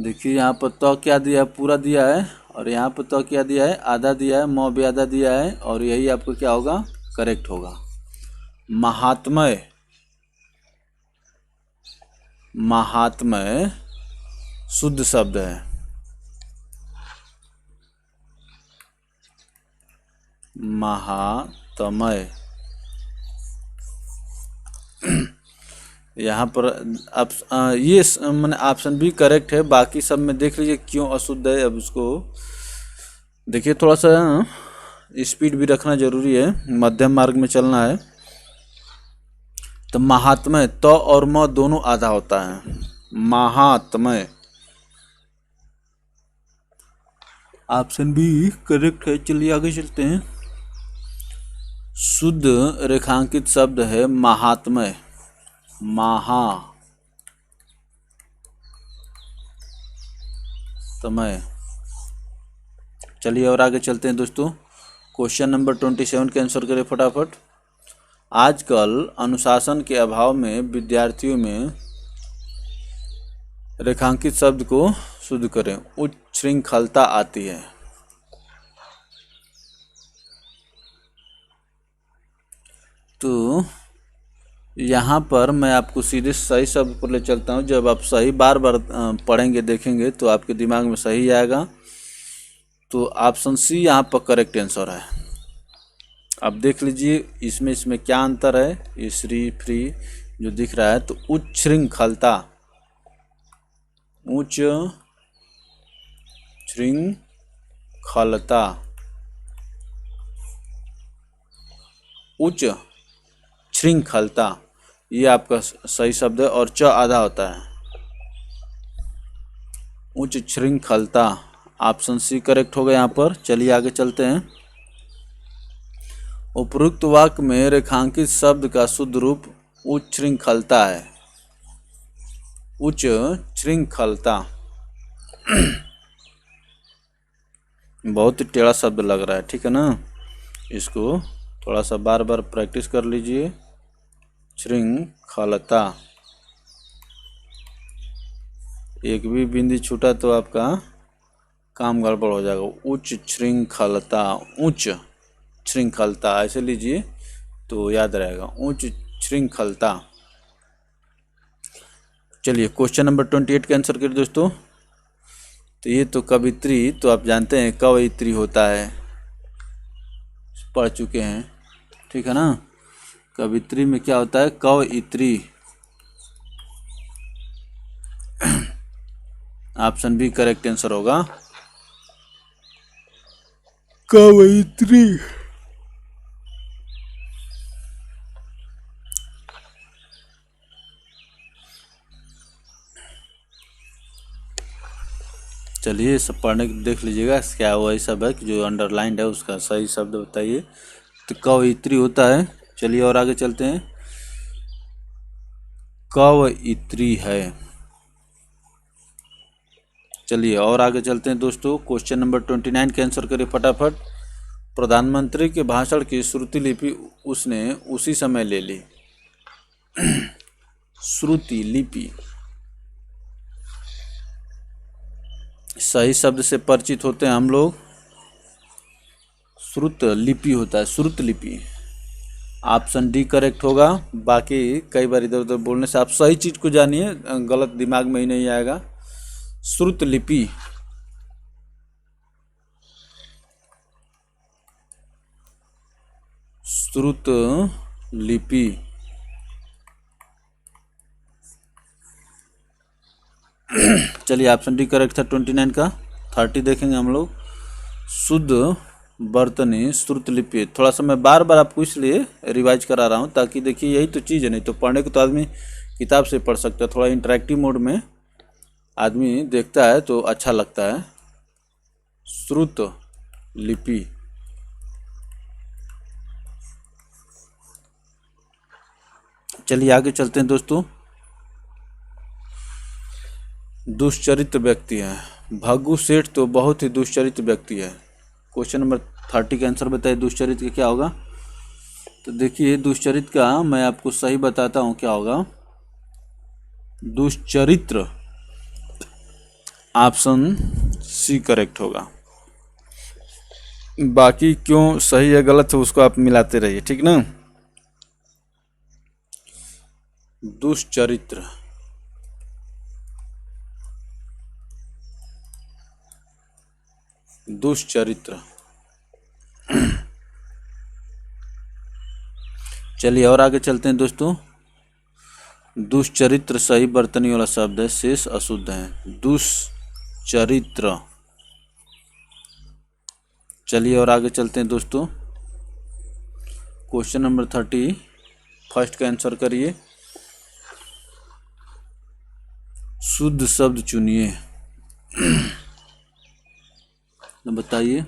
देखिए यहाँ पर तो क्या दिया है, पूरा दिया है, और यहाँ पर तो क्या दिया है, आधा दिया है, म भी आधा दिया है, और यही आपको क्या होगा, करेक्ट होगा। महात्मय, महात्मय शुद्ध शब्द है। महात्मय, यहाँ पर आप ये मैंने ऑप्शन बी करेक्ट है। बाकी सब में देख लीजिए क्यों अशुद्ध है। अब उसको देखिए, थोड़ा सा स्पीड भी रखना जरूरी है, मध्यम मार्ग में चलना है। तो महात्मय तो और म दोनों आधा होता है। महात्मय, ऑप्शन बी करेक्ट है। चलिए आगे चलते हैं। शुद्ध रेखांकित शब्द है महात्मय। महात्मय। चलिए और आगे चलते हैं दोस्तों। क्वेश्चन नंबर 27 के आंसर करें फटाफट। आजकल अनुशासन के अभाव में विद्यार्थियों में रेखांकित शब्द को शुद्ध करें, उच्छृंखलता आती है। तो यहाँ पर मैं आपको सीधे सही शब्द पर ले चलता हूँ। जब आप सही बार बार पढ़ेंगे देखेंगे तो आपके दिमाग में सही आएगा। तो ऑप्शन सी यहाँ पर करेक्ट आंसर है। अब देख लीजिए इसमें क्या अंतर है। ये श्री फ्री जो दिख रहा है, तो उच्छृंखलता, उच्च श्रृंखलता, उच्च श्रृंखलता, ये आपका सही शब्द है, और च आधा होता है। उच्च श्रृंखलता, ऑप्शन सी करेक्ट होगा यहाँ पर। चलिए आगे चलते हैं। उपरोक्त वाक्य में रेखांकित शब्द का शुद्ध रूप उच्छृंखलता है। उच्च श्रृंखलता बहुत ही टेढ़ा शब्द लग रहा है, ठीक है ना। इसको थोड़ा सा बार बार प्रैक्टिस कर लीजिए। श्रृंखलता, एक भी बिंदी छूटा तो आपका काम गड़बड़ हो जाएगा। उच्च श्रृंखलता, उच्च श्रृंखलता ऐसे लीजिए तो याद रहेगा, उच्च श्रृंखलता। चलिए क्वेश्चन नंबर 28 का आंसर करिए दोस्तों। तो ये तो कवित्री, तो आप जानते हैं कवयित्री होता है, पढ़ चुके हैं, ठीक है ना। कवित्री में क्या होता है, कवयित्री। ऑप्शन बी करेक्ट आंसर होगा, कवयित्री। चलिए सब पढ़ने देख लीजिएगा क्या हुआ, सब है कि जो अंडरलाइंड है उसका सही शब्द बताइए। तो कवयित्री होता है। चलिए और आगे चलते हैं। कवयित्री है। चलिए और आगे चलते हैं दोस्तों। क्वेश्चन नंबर 29 के आंसर करिए फटाफट। प्रधानमंत्री के भाषण की श्रुति लिपि उसने उसी समय ले ली। श्रुति लिपि, सही शब्द से परिचित होते हैं हम लोग। श्रुत लिपि होता है, श्रुत लिपि। ऑप्शन डी करेक्ट होगा। बाकी कई बार इधर उधर बोलने से आप सही चीज को जानिए, गलत दिमाग में ही नहीं आएगा। श्रुत लिपि, श्रुत लिपि। चलिए ऑप्शन डी करेक्ट था 29 का। 30 देखेंगे हम लोग। शुद्ध वर्तनी श्रुत लिपि। थोड़ा सा मैं बार बार आपको इसलिए रिवाइज करा रहा हूँ ताकि देखिए यही तो चीज़ है। नहीं तो पढ़ने को तो आदमी किताब से पढ़ सकता है, थोड़ा इंटरेक्टिव मोड में आदमी देखता है तो अच्छा लगता है। श्रुत लिपि। चलिए आगे चलते हैं दोस्तों। दुष्चरित्र व्यक्ति है। भग्गू सेठ तो बहुत ही दुष्चरित्र व्यक्ति है। क्वेश्चन नंबर 30 का आंसर बताइए, दुष्चरित्र का क्या होगा। तो देखिए दुष्चरित्र का मैं आपको सही बताता हूँ क्या होगा। दुष्चरित्र ऑप्शन सी करेक्ट होगा। बाकी क्यों सही है गलत है उसको आप मिलाते रहिए, ठीक ना। दुष्चरित्र, दुष्चरित्र। चलिए और आगे चलते हैं दोस्तों। दुष्चरित्र सही बर्तनी वाला शब्द है, शेष अशुद्ध है। दुष्चरित्र। चलिए और आगे चलते हैं दोस्तों। क्वेश्चन नंबर 30 फर्स्ट का आंसर करिए। शुद्ध शब्द चुनिए, बताइए।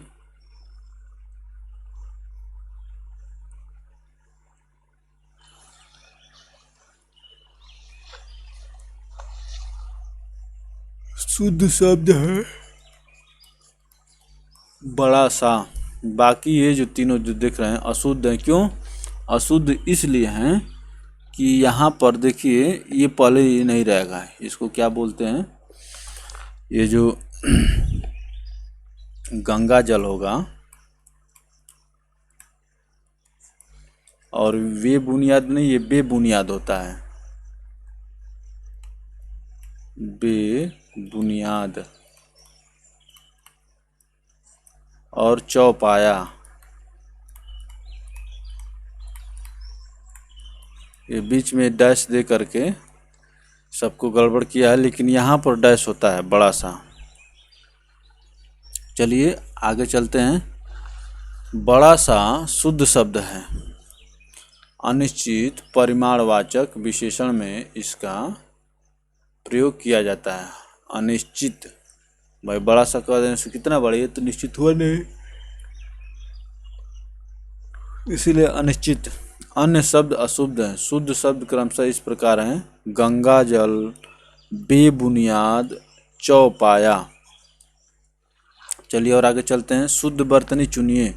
शुद्ध शब्द है बड़ा सा। बाकी ये जो तीनों जो देख रहे हैं अशुद्ध हैं। क्यों अशुद्ध? इसलिए हैं कि यहाँ पर देखिए ये पहले ये नहीं रहेगा। इसको क्या बोलते हैं? ये जो गंगा जल होगा और वे बुनियाद नहीं, ये बेबुनियाद होता है। बेबुनियाद और चौपाया, ये बीच में डैश दे करके सबको गड़बड़ किया है, लेकिन यहाँ पर डैश होता है बड़ा सा। चलिए आगे चलते हैं। बड़ा सा शुद्ध शब्द है। अनिश्चित परिमाणवाचक विशेषण में इसका प्रयोग किया जाता है। अनिश्चित, भाई बड़ा सा कह देने से कितना बड़ा, ये तो निश्चित हुआ नहीं, इसीलिए अनिश्चित। अन्य शब्द अशुद्ध हैं। शुद्ध शब्द क्रमशः इस प्रकार हैं: गंगा जल, बेबुनियाद, चौपाया। चलिए और आगे चलते हैं। शुद्ध बर्तनी चुनिए।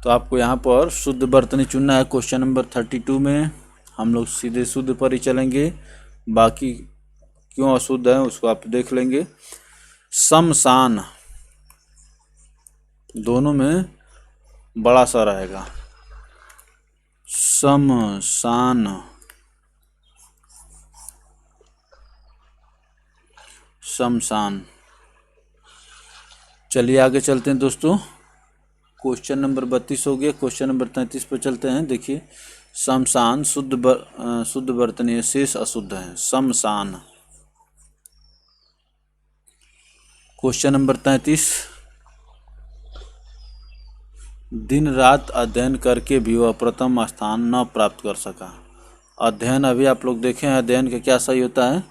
तो आपको यहाँ पर शुद्ध बर्तनी चुनना है। क्वेश्चन नंबर 32 में हम लोग सीधे शुद्ध पर ही चलेंगे, बाकी क्यों अशुद्ध है उसको आप देख लेंगे। शमशान, दोनों में बड़ा सा रहेगा। शमशान, शमशान। चलिए आगे चलते हैं दोस्तों। क्वेश्चन नंबर 32 हो गया। क्वेश्चन नंबर 33 पर चलते हैं। देखिए, शमशान शुद्ध बर्तनी है, शेष अशुद्ध है। शमशान। क्वेश्चन नंबर 33, दिन रात अध्ययन करके भी वह प्रथम स्थान न प्राप्त कर सका। अध्ययन अभी आप लोग देखें, अध्ययन का क्या सही होता है?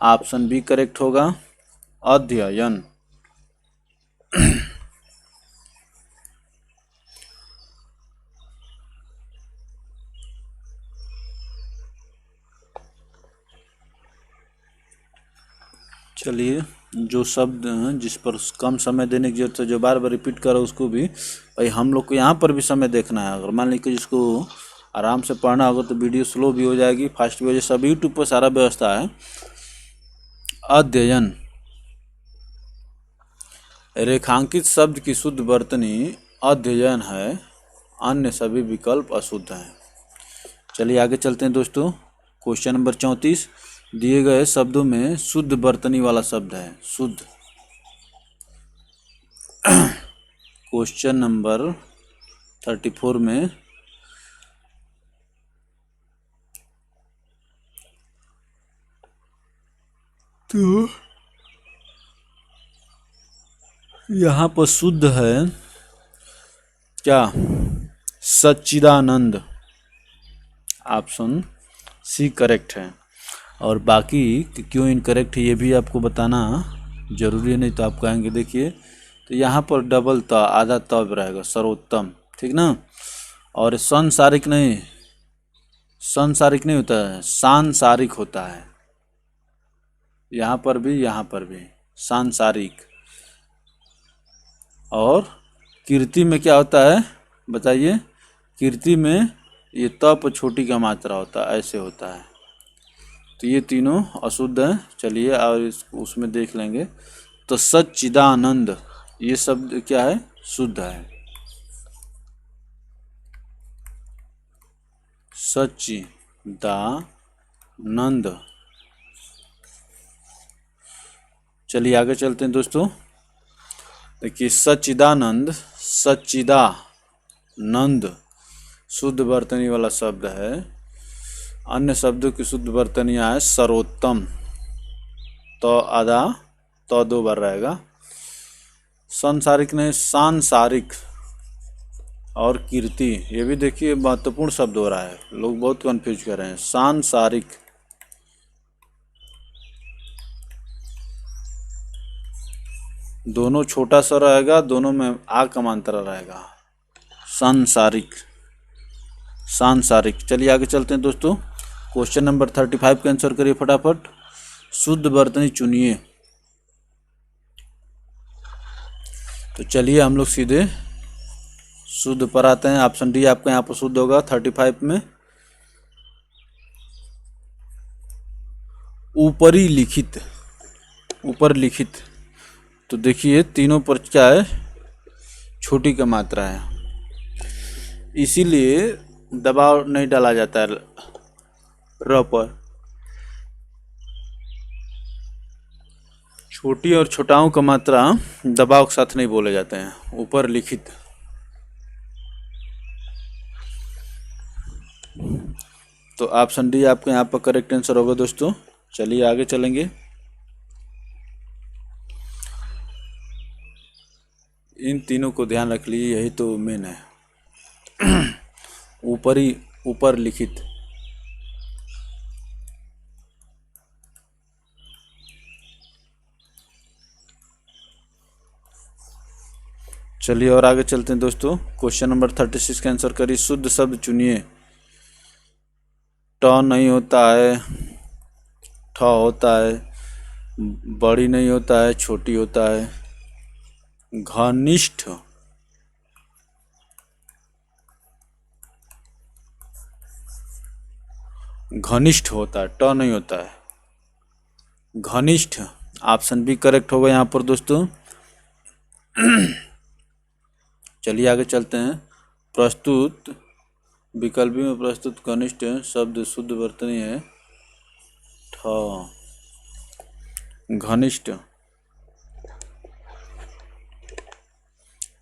ऑप्शन बी करेक्ट होगा, अध्ययन। चलिए, जो शब्द जिस पर कम समय देने की जरूरत है, जो बार बार रिपीट करो, उसको भी भाई हम लोग को यहाँ पर भी समय देखना है। अगर मान लीजिए जिसको आराम से पढ़ना होगा तो वीडियो स्लो भी हो जाएगी, फास्ट भी हो जाएगी, सब यूट्यूब पर सारा व्यवस्था है। अध्ययन। रेखांकित शब्द की शुद्ध वर्तनी अध्ययन है, अन्य सभी विकल्प अशुद्ध हैं। चलिए आगे चलते हैं दोस्तों। क्वेश्चन नंबर 34, दिए गए शब्दों में शुद्ध बर्तनी वाला शब्द है। शुद्ध। क्वेश्चन नंबर 34 में तो यहाँ पर शुद्ध है क्या? सच्चिदानंद। ऑप्शन सी करेक्ट है। और बाकी क्यों इनकरेक्ट है ये भी आपको बताना जरूरी है, नहीं तो आप कहेंगे। देखिए, तो यहाँ पर डबल त, आधा तब रहेगा, सर्वोत्तम, ठीक ना। और संसारिक नहीं, संसारिक नहीं होता है, सांसारिक होता है। यहाँ पर भी सांसारिक। और कीर्ति में क्या होता है बताइए? कीर्ति में ये त पर छोटी का मात्रा होता है, ऐसे होता है। तो ये तीनों अशुद्ध हैं। चलिए और उसमें देख लेंगे। तो सच्चिदानंद ये शब्द क्या है? शुद्ध है। सच्चिदानंद। चलिए आगे चलते हैं दोस्तों। देखिए सच्चिदानंद, सच्चिदानंद शुद्ध वर्तनी वाला शब्द है। अन्य शब्दों की शुद्ध वर्तनियाँ है सर्वोत्तम, तो आधा तो दो बार रहेगा। सांसारिक नहीं, सांसारिक। और कीर्ति, ये भी देखिए महत्वपूर्ण शब्द हो रहा है, लोग बहुत कंफ्यूज कर रहे हैं। सांसारिक, दोनों छोटा सा रहेगा, दोनों में आ का मात्रा रहेगा। सांसारिक, सांसारिक। चलिए आगे चलते हैं दोस्तों। क्वेश्चन नंबर 35 का आंसर करिए फटाफट। शुद्ध वर्तनी चुनिए। तो चलिए हम लोग सीधे शुद्ध पर आते हैं। ऑप्शन डी आपका यहाँ पर शुद्ध होगा 35 में। ऊपरी लिखित, ऊपर लिखित। तो देखिए तीनों पर क्या है? छोटी का मात्रा है, इसीलिए दबाव नहीं डाला जाता है र पर। छोटी और छोटाओं का मात्रा दबाव के साथ नहीं बोले जाते हैं। ऊपर लिखित। तो ऑप्शन डी आपके यहाँ पर करेक्ट आंसर होगा दोस्तों। चलिए आगे चलेंगे। इन तीनों को ध्यान रख लीजिए, यही तो मेन है। ऊपरी, ऊपर लिखित। चलिए और आगे चलते हैं दोस्तों। क्वेश्चन नंबर 36 का आंसर करिए। शुद्ध शब्द चुनिए। ट नहीं होता है, ठ होता है, बड़ी नहीं होता है, छोटी होता है। घनिष्ठ, घनिष्ठ होता है, ट नहीं होता है, घनिष्ठ। ऑप्शन बी करेक्ट होगा यहाँ पर दोस्तों। चलिए आगे चलते हैं। प्रस्तुत विकल्पी में प्रस्तुत घनिष्ठ शब्द शुद्ध वर्तनी है ठ, घनिष्ठ।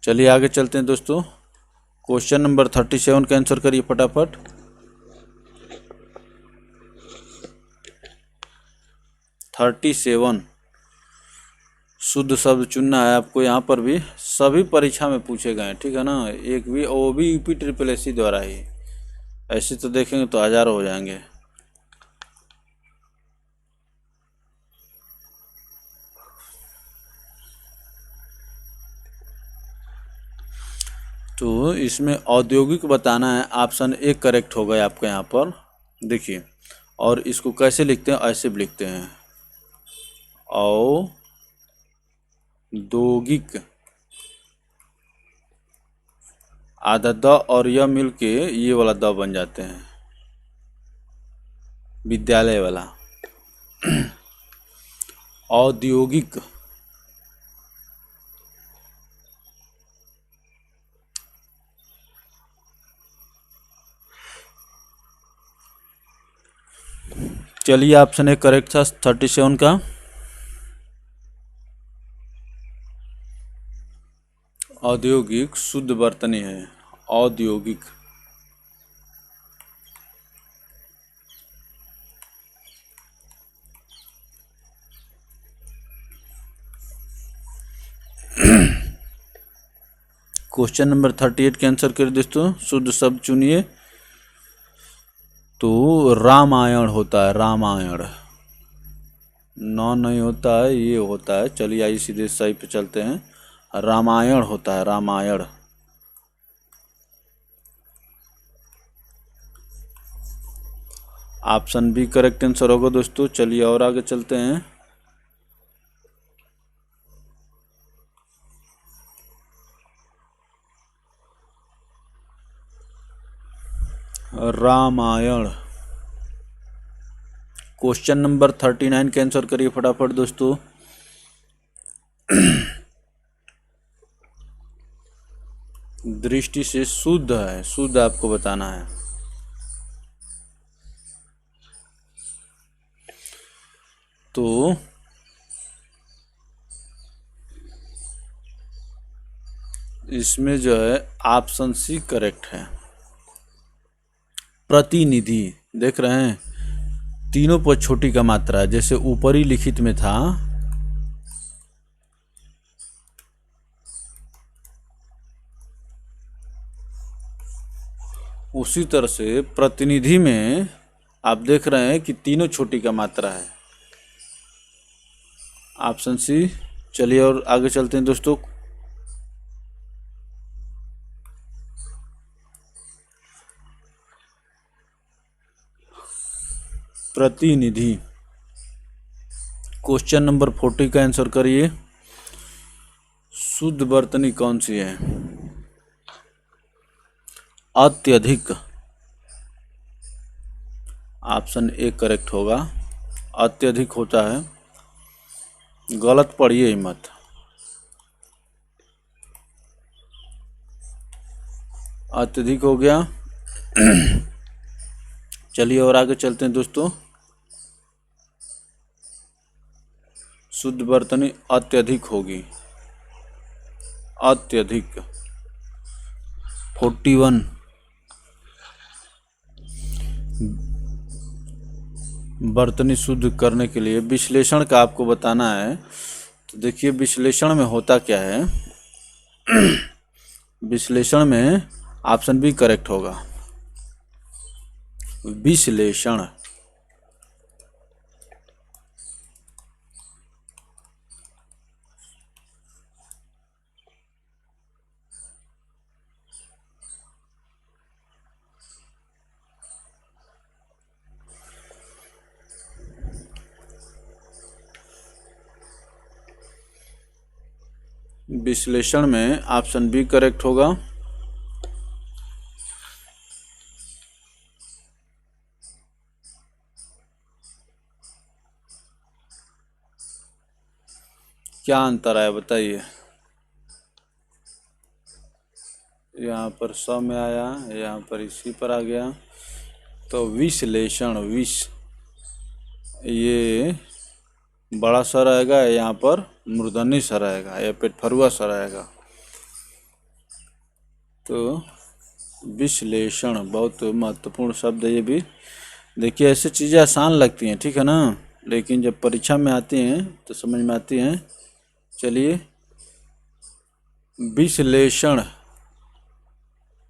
चलिए आगे चलते हैं दोस्तों। क्वेश्चन नंबर 37 का आंसर करिए फटाफट। 37 शुद्ध शब्द चुनना है आपको। यहाँ पर भी सभी परीक्षा में पूछे गए हैं, ठीक है ना। एक भी, वो भी यूपी ट्रिपल एस सी द्वारा ही। ऐसे तो देखेंगे तो हजारों हो जाएंगे। तो इसमें औद्योगिक बताना है। ऑप्शन ए करेक्ट हो गया आपके यहाँ पर। देखिए, और इसको कैसे लिखते हैं? ऐसे भी लिखते हैं औद्योगिक। आधा द और य मिल के ये वाला द बन जाते हैं, विद्यालय वाला। औद्योगिक। चलिए ऑप्शन ए करेक्ट था 37 का। औद्योगिक शुद्ध वर्तनी है, औद्योगिक। क्वेश्चन नंबर 38 के आंसर करिए दोस्तों। शुद्ध शब्द चुनिए। तो रामायण होता है, रामायण। न नहीं होता है, ये होता है। चलिए आइए सीधे सही पे चलते हैं। रामायण होता है, Ramayan. Option B correct answer होगा दोस्तों। चलिए और आगे चलते हैं। रामायण क्वेश्चन नंबर 39 का आंसर करिए फटाफट दोस्तों। दृष्टि से शुद्ध है, शुद्ध आपको बताना है। तो इसमें जो है ऑप्शन सी करेक्ट है, प्रतिनिधि। देख रहे हैं तीनों पर छोटी का मात्रा है, जैसे ऊपरी लिखित में था उसी तरह से प्रतिनिधि में आप देख रहे हैं कि तीनों छोटी का मात्रा है, ऑप्शन सी। चलिए और आगे चलते हैं दोस्तों। प्रतिनिधि क्वेश्चन नंबर 40 का आंसर करिए। शुद्ध वर्तनी कौन सी है? अत्यधिक, ऑप्शन ए करेक्ट होगा, अत्यधिक होता है। गलत पढ़िए ही मत। अत्यधिक हो गया। चलिए और आगे चलते हैं दोस्तों। शुद्ध वर्तनी अत्यधिक होगी, अत्यधिक। 41 वर्तनी शुद्ध करने के लिए विश्लेषण का आपको बताना है। तो देखिए विश्लेषण में होता क्या है। विश्लेषण में ऑप्शन बी करेक्ट होगा, विश्लेषण। विश्लेषण में ऑप्शन बी करेक्ट होगा। क्या अंतर आया बताइए? यहाँ पर स में आया, यहाँ पर इसी पर आ गया। तो विश्लेषण, विष ये बड़ा सा रहेगा, यहाँ पर मूर्धन्य सा रहेगा, या पेट फरुआ सा रहेगा। तो विश्लेषण बहुत महत्वपूर्ण शब्द है ये भी। देखिए ऐसे चीज़ें आसान लगती हैं, ठीक है ना, लेकिन जब परीक्षा में आती हैं तो समझ में आती हैं। चलिए विश्लेषण,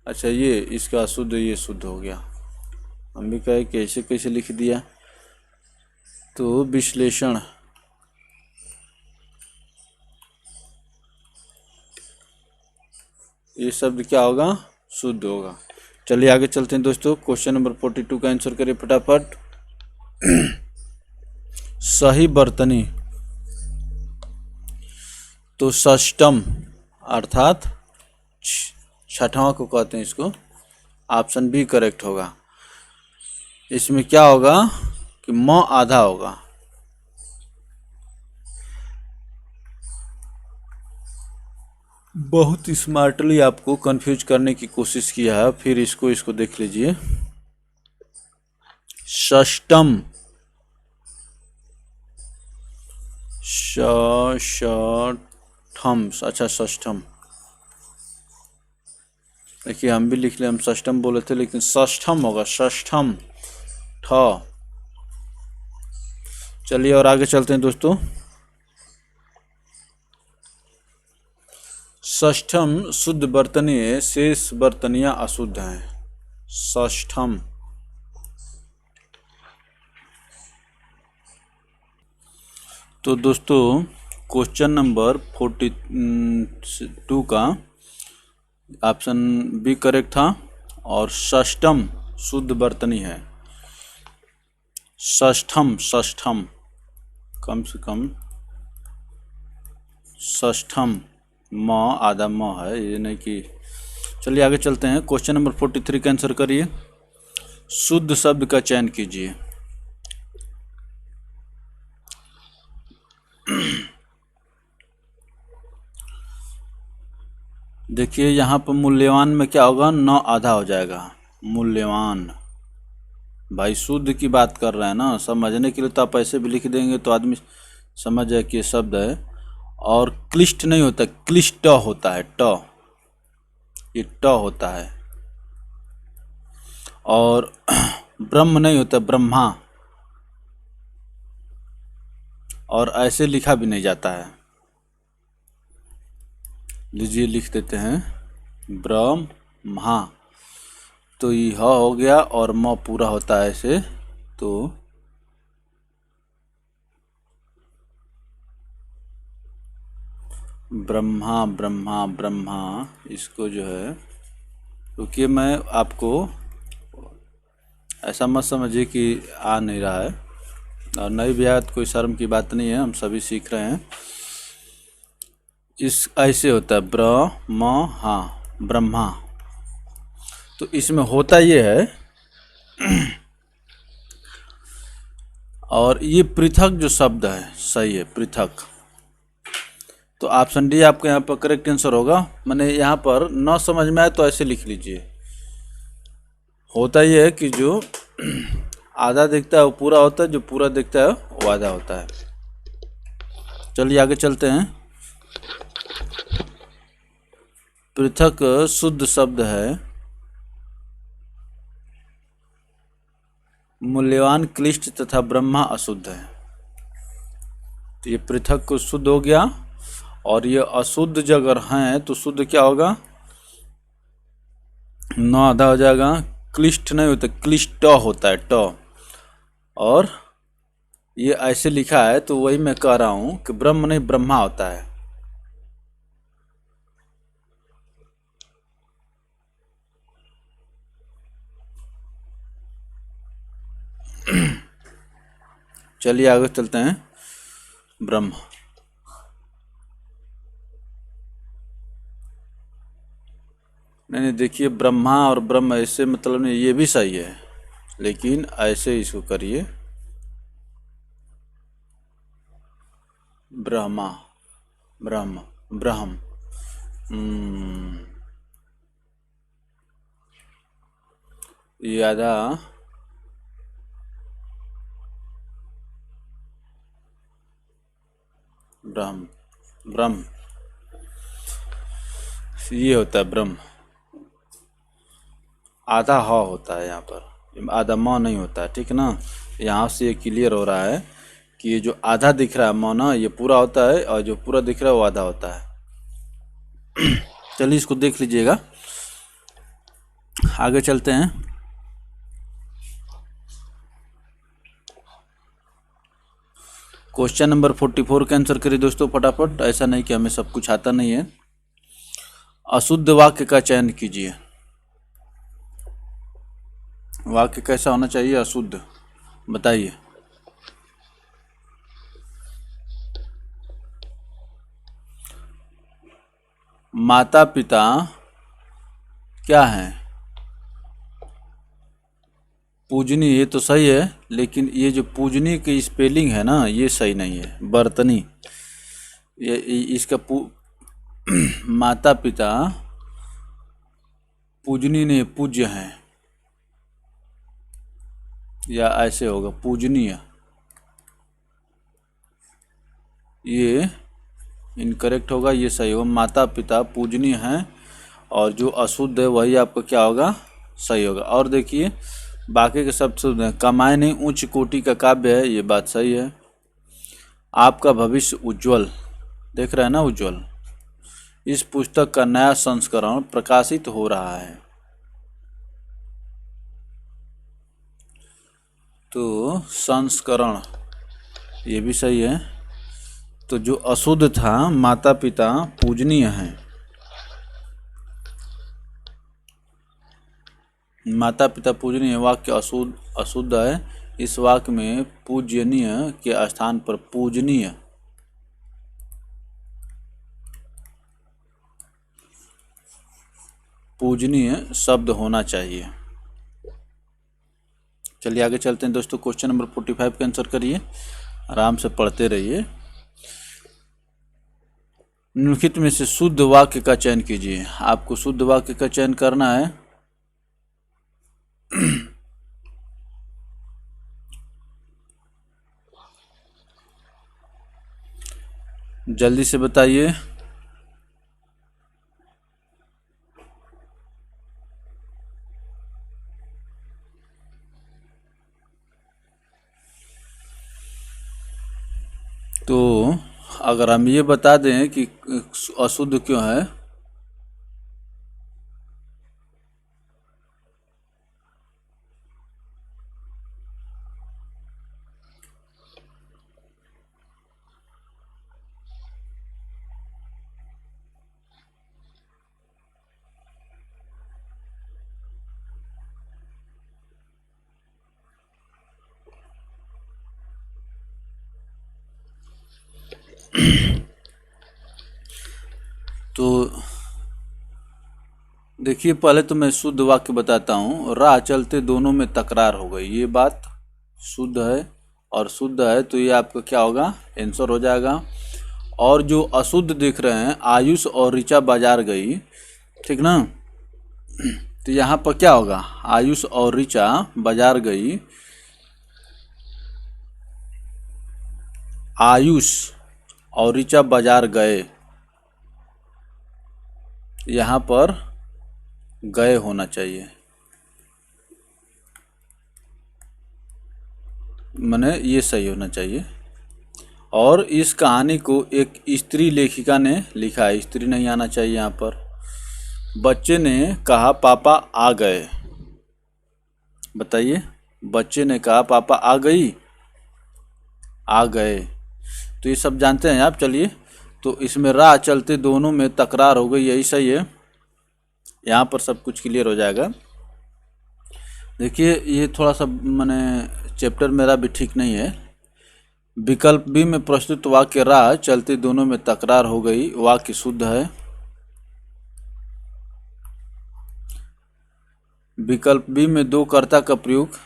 अच्छा ये इसका शुद्ध, ये शुद्ध हो गया। हम भी कहे कि ऐसे कैसे लिख दिया। तो विश्लेषण, ये शब्द क्या होगा? शुद्ध होगा। चलिए आगे चलते हैं दोस्तों। क्वेश्चन नंबर 42 का आंसर करिए फटाफट। सही वर्तनी, तो षष्टम अर्थात छठवां को कहते हैं इसको, ऑप्शन बी करेक्ट होगा। इसमें क्या होगा कि म आधा होगा। बहुत स्मार्टली आपको कंफ्यूज करने की कोशिश किया है, फिर इसको देख लीजिए। षष्टम, षष्ठम, अच्छा षष्ठम। देखिए हम भी लिख ले, हम षष्ठम बोले थे लेकिन षष्ठम होगा, षष्ठम ठ। चलिए और आगे चलते हैं दोस्तों। षष्ठम शुद्ध वर्तनी है, शेष वर्तनियां अशुद्ध हैं। षष्ठम। तो दोस्तों क्वेश्चन नंबर 42 का ऑप्शन बी करेक्ट था, और षष्ठम शुद्ध वर्तनी है। षष्ठम, षष्ठम कम से कम, षष्ठम म आधा म है, ये नहीं कि। चलिए आगे चलते हैं। क्वेश्चन नंबर 43 का आंसर करिए। शुद्ध शब्द का चयन कीजिए। देखिए यहाँ पर मूल्यवान में क्या होगा, 9 आधा हो जाएगा। मूल्यवान, भाई शुद्ध की बात कर रहे हैं ना, समझने के लिए तो आप ऐसे भी लिख देंगे तो आदमी समझ जाए कि ये शब्द है। और क्लिष्ट नहीं होता, क्लिष्ट होता है, ट, ये ट होता है। और ब्रह्म नहीं होता, ब्रह्मा, और ऐसे लिखा भी नहीं जाता है। लीजिए लिख देते हैं ब्रह्मा, तो ये ह हो गया और म पूरा होता है ऐसे, तो ब्रह्मा ब्रह्मा ब्रह्मा, इसको जो है, क्योंकि मैं आपको ऐसा मत समझिए कि आ नहीं रहा है, और नहीं भी आया तो कोई शर्म की बात नहीं है, हम सभी सीख रहे हैं। इस ऐसे होता है ब्रह्मा, ब्रह्मा। तो इसमें होता ये है, और ये पृथक जो शब्द है, सही है, पृथक। तो ऑप्शन डी आपका यहाँ पर करेक्ट आंसर होगा। मैंने यहाँ पर न समझ में आए तो ऐसे लिख लीजिए। होता ये है कि जो आधा दिखता है वो पूरा होता है, जो पूरा दिखता है वो आधा होता है। चलिए आगे चलते हैं। पृथक शुद्ध शब्द है, मूल्यवान क्लिष्ट तथा ब्रह्मा अशुद्ध है। तो ये पृथक को शुद्ध हो गया, और ये अशुद्ध जो अगर हैं तो शुद्ध क्या होगा, 9 आधा हो जाएगा। क्लिष्ट नहीं होता, क्लिष्ट होता है, ट। और ये ऐसे लिखा है तो वही मैं कह रहा हूँ कि ब्रह्म नहीं ब्रह्मा होता है। चलिए आगे चलते हैं। ब्रह्म, नहीं देखिए, ब्रह्मा और ब्रह्म ऐसे मतलब नहीं, ये भी सही है, लेकिन ऐसे इसको करिए, ब्रह्मा, ब्रह्म, ब्रह्म। ये आधा, ब्रह्म, ब्रह्म, ये होता है ब्रह्म। आधा ह होता है यहाँ पर, आधा म नहीं होता है, ठीक ना। यहाँ से ये क्लियर हो रहा है कि ये जो आधा दिख रहा है म ना, ये पूरा होता है, और जो पूरा दिख रहा है वो आधा होता है। चलिए इसको देख लीजिएगा, आगे चलते हैं। क्वेश्चन नंबर 44 का आंसर करिए दोस्तों फटाफट, ऐसा नहीं कि हमें सब कुछ आता नहीं है। अशुद्ध वाक्य का चयन कीजिए। वाक्य कैसा होना चाहिए, अशुद्ध, बताइए। माता पिता क्या हैं, पूजनीय, ये तो सही है, लेकिन ये जो पूजनीय की स्पेलिंग है ना, ये सही नहीं है, बर्तनी। ये इसका माता पिता पूजनीय नहीं, पूज्य हैं, या ऐसे होगा पूजनीय, ये इनकरेक्ट होगा, ये सही होगा। माता पिता पूजनीय हैं, और जो अशुद्ध है वही आपका क्या होगा, सही होगा। और देखिए बाकी के सब शुद्ध हैं। कमाए नहीं उच्च कोटि का काव्य है, ये बात सही है। आपका भविष्य उज्जवल, देख रहे हैं ना, उज्जवल। इस पुस्तक का नया संस्करण प्रकाशित हो रहा है, तो संस्करण, ये भी सही है। तो जो अशुद्ध था, माता पिता पूजनीय हैं, माता पिता पूजनीय, वाक्य अशुद्ध अशुद्ध है। इस वाक्य में पूजनीय के स्थान पर पूजनीय, पूजनीय शब्द होना चाहिए। चलिए आगे चलते हैं दोस्तों। क्वेश्चन नंबर 45 का आंसर करिए, आराम से पढ़ते रहिए। निम्नलिखित में से शुद्ध वाक्य का चयन कीजिए। आपको शुद्ध वाक्य का चयन करना है। जल्दी से बताइए। तो अगर हम ये बता दें कि अशुद्ध क्यों है, तो देखिए पहले तो मैं शुद्ध वाक्य बताता हूँ। राह चलते दोनों में तकरार हो गई, ये बात शुद्ध है और शुद्ध है, तो ये आपका क्या होगा, आंसर हो जाएगा। और जो अशुद्ध दिख रहे हैं, आयुष और ऋचा बाजार गई, ठीक ना, तो यहाँ पर क्या होगा, आयुष और ऋचा बाजार गई, आयुष और ऋचा बाजार गए, यहाँ पर गए होना चाहिए, माने ये सही होना चाहिए। और इस कहानी को एक स्त्री लेखिका ने लिखा है, स्त्री नहीं आना चाहिए यहाँ पर। बच्चे ने कहा पापा आ गए, बताइए, बच्चे ने कहा पापा आ गई, आ गए, तो ये सब जानते हैं आप। चलिए, तो इसमें राह चलते दोनों में तकरार हो गई, यही सही है, यहाँ पर सब कुछ क्लियर हो जाएगा। देखिए ये थोड़ा सा मैंने चैप्टर मेरा भी ठीक नहीं है। विकल्प बी में प्रस्तुत वाक्य राह चलते दोनों में तकरार हो गई, वाक्य शुद्ध है। विकल्प बी में दो कर्ता का प्रयोग,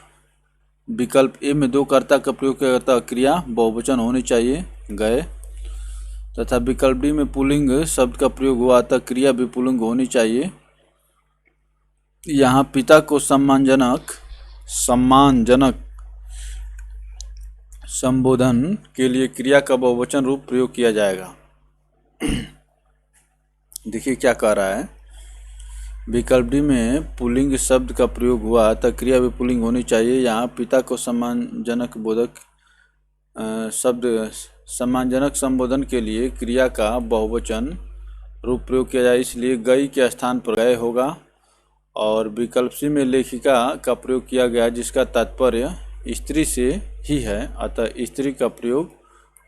विकल्प ए में दो कर्ता का प्रयोग करता क्रिया बहुवचन होनी चाहिए, गए, तथा विकल्प डी में पुल्लिंग शब्द का प्रयोग हुआ था, क्रिया भी पुल्लिंग होनी चाहिए। यहाँ पिता को सम्मानजनक संबोधन के लिए क्रिया का बहुवचन रूप प्रयोग किया जाएगा। देखिए क्या कह रहा है, विकल्प डी में पुल्लिंग शब्द का प्रयोग हुआ तो क्रिया भी पुल्लिंग होनी चाहिए। यहाँ पिता को सम्मानजनक बोधक शब्द सम्मानजनक संबोधन के लिए क्रिया का बहुवचन रूप प्रयोग किया जाए, इसलिए गई के स्थान पर गए होगा। और विकल्प सी में लेखिका का प्रयोग किया गया जिसका तात्पर्य स्त्री से ही है, अतः स्त्री का प्रयोग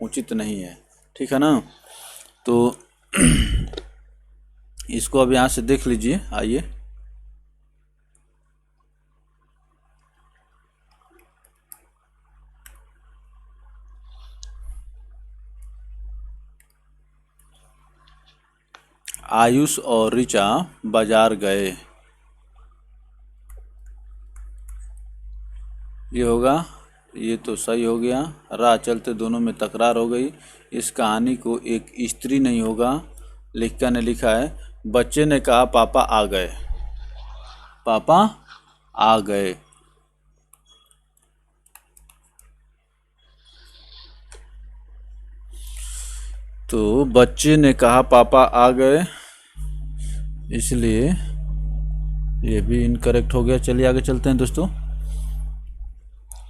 उचित नहीं है, ठीक है ना। तो इसको अब यहाँ से देख लीजिए, आइए। आयुष और ऋचा बाजार गए, ये होगा, ये तो सही हो गया। राह चलते दोनों में तकरार हो गई, इस कहानी को एक स्त्री नहीं होगा, लेखिका ने लिखा है। बच्चे ने कहा पापा आ गए, पापा आ गए, तो बच्चे ने कहा पापा आ गए, इसलिए ये भी इनकरेक्ट हो गया। चलिए आगे चलते हैं दोस्तों,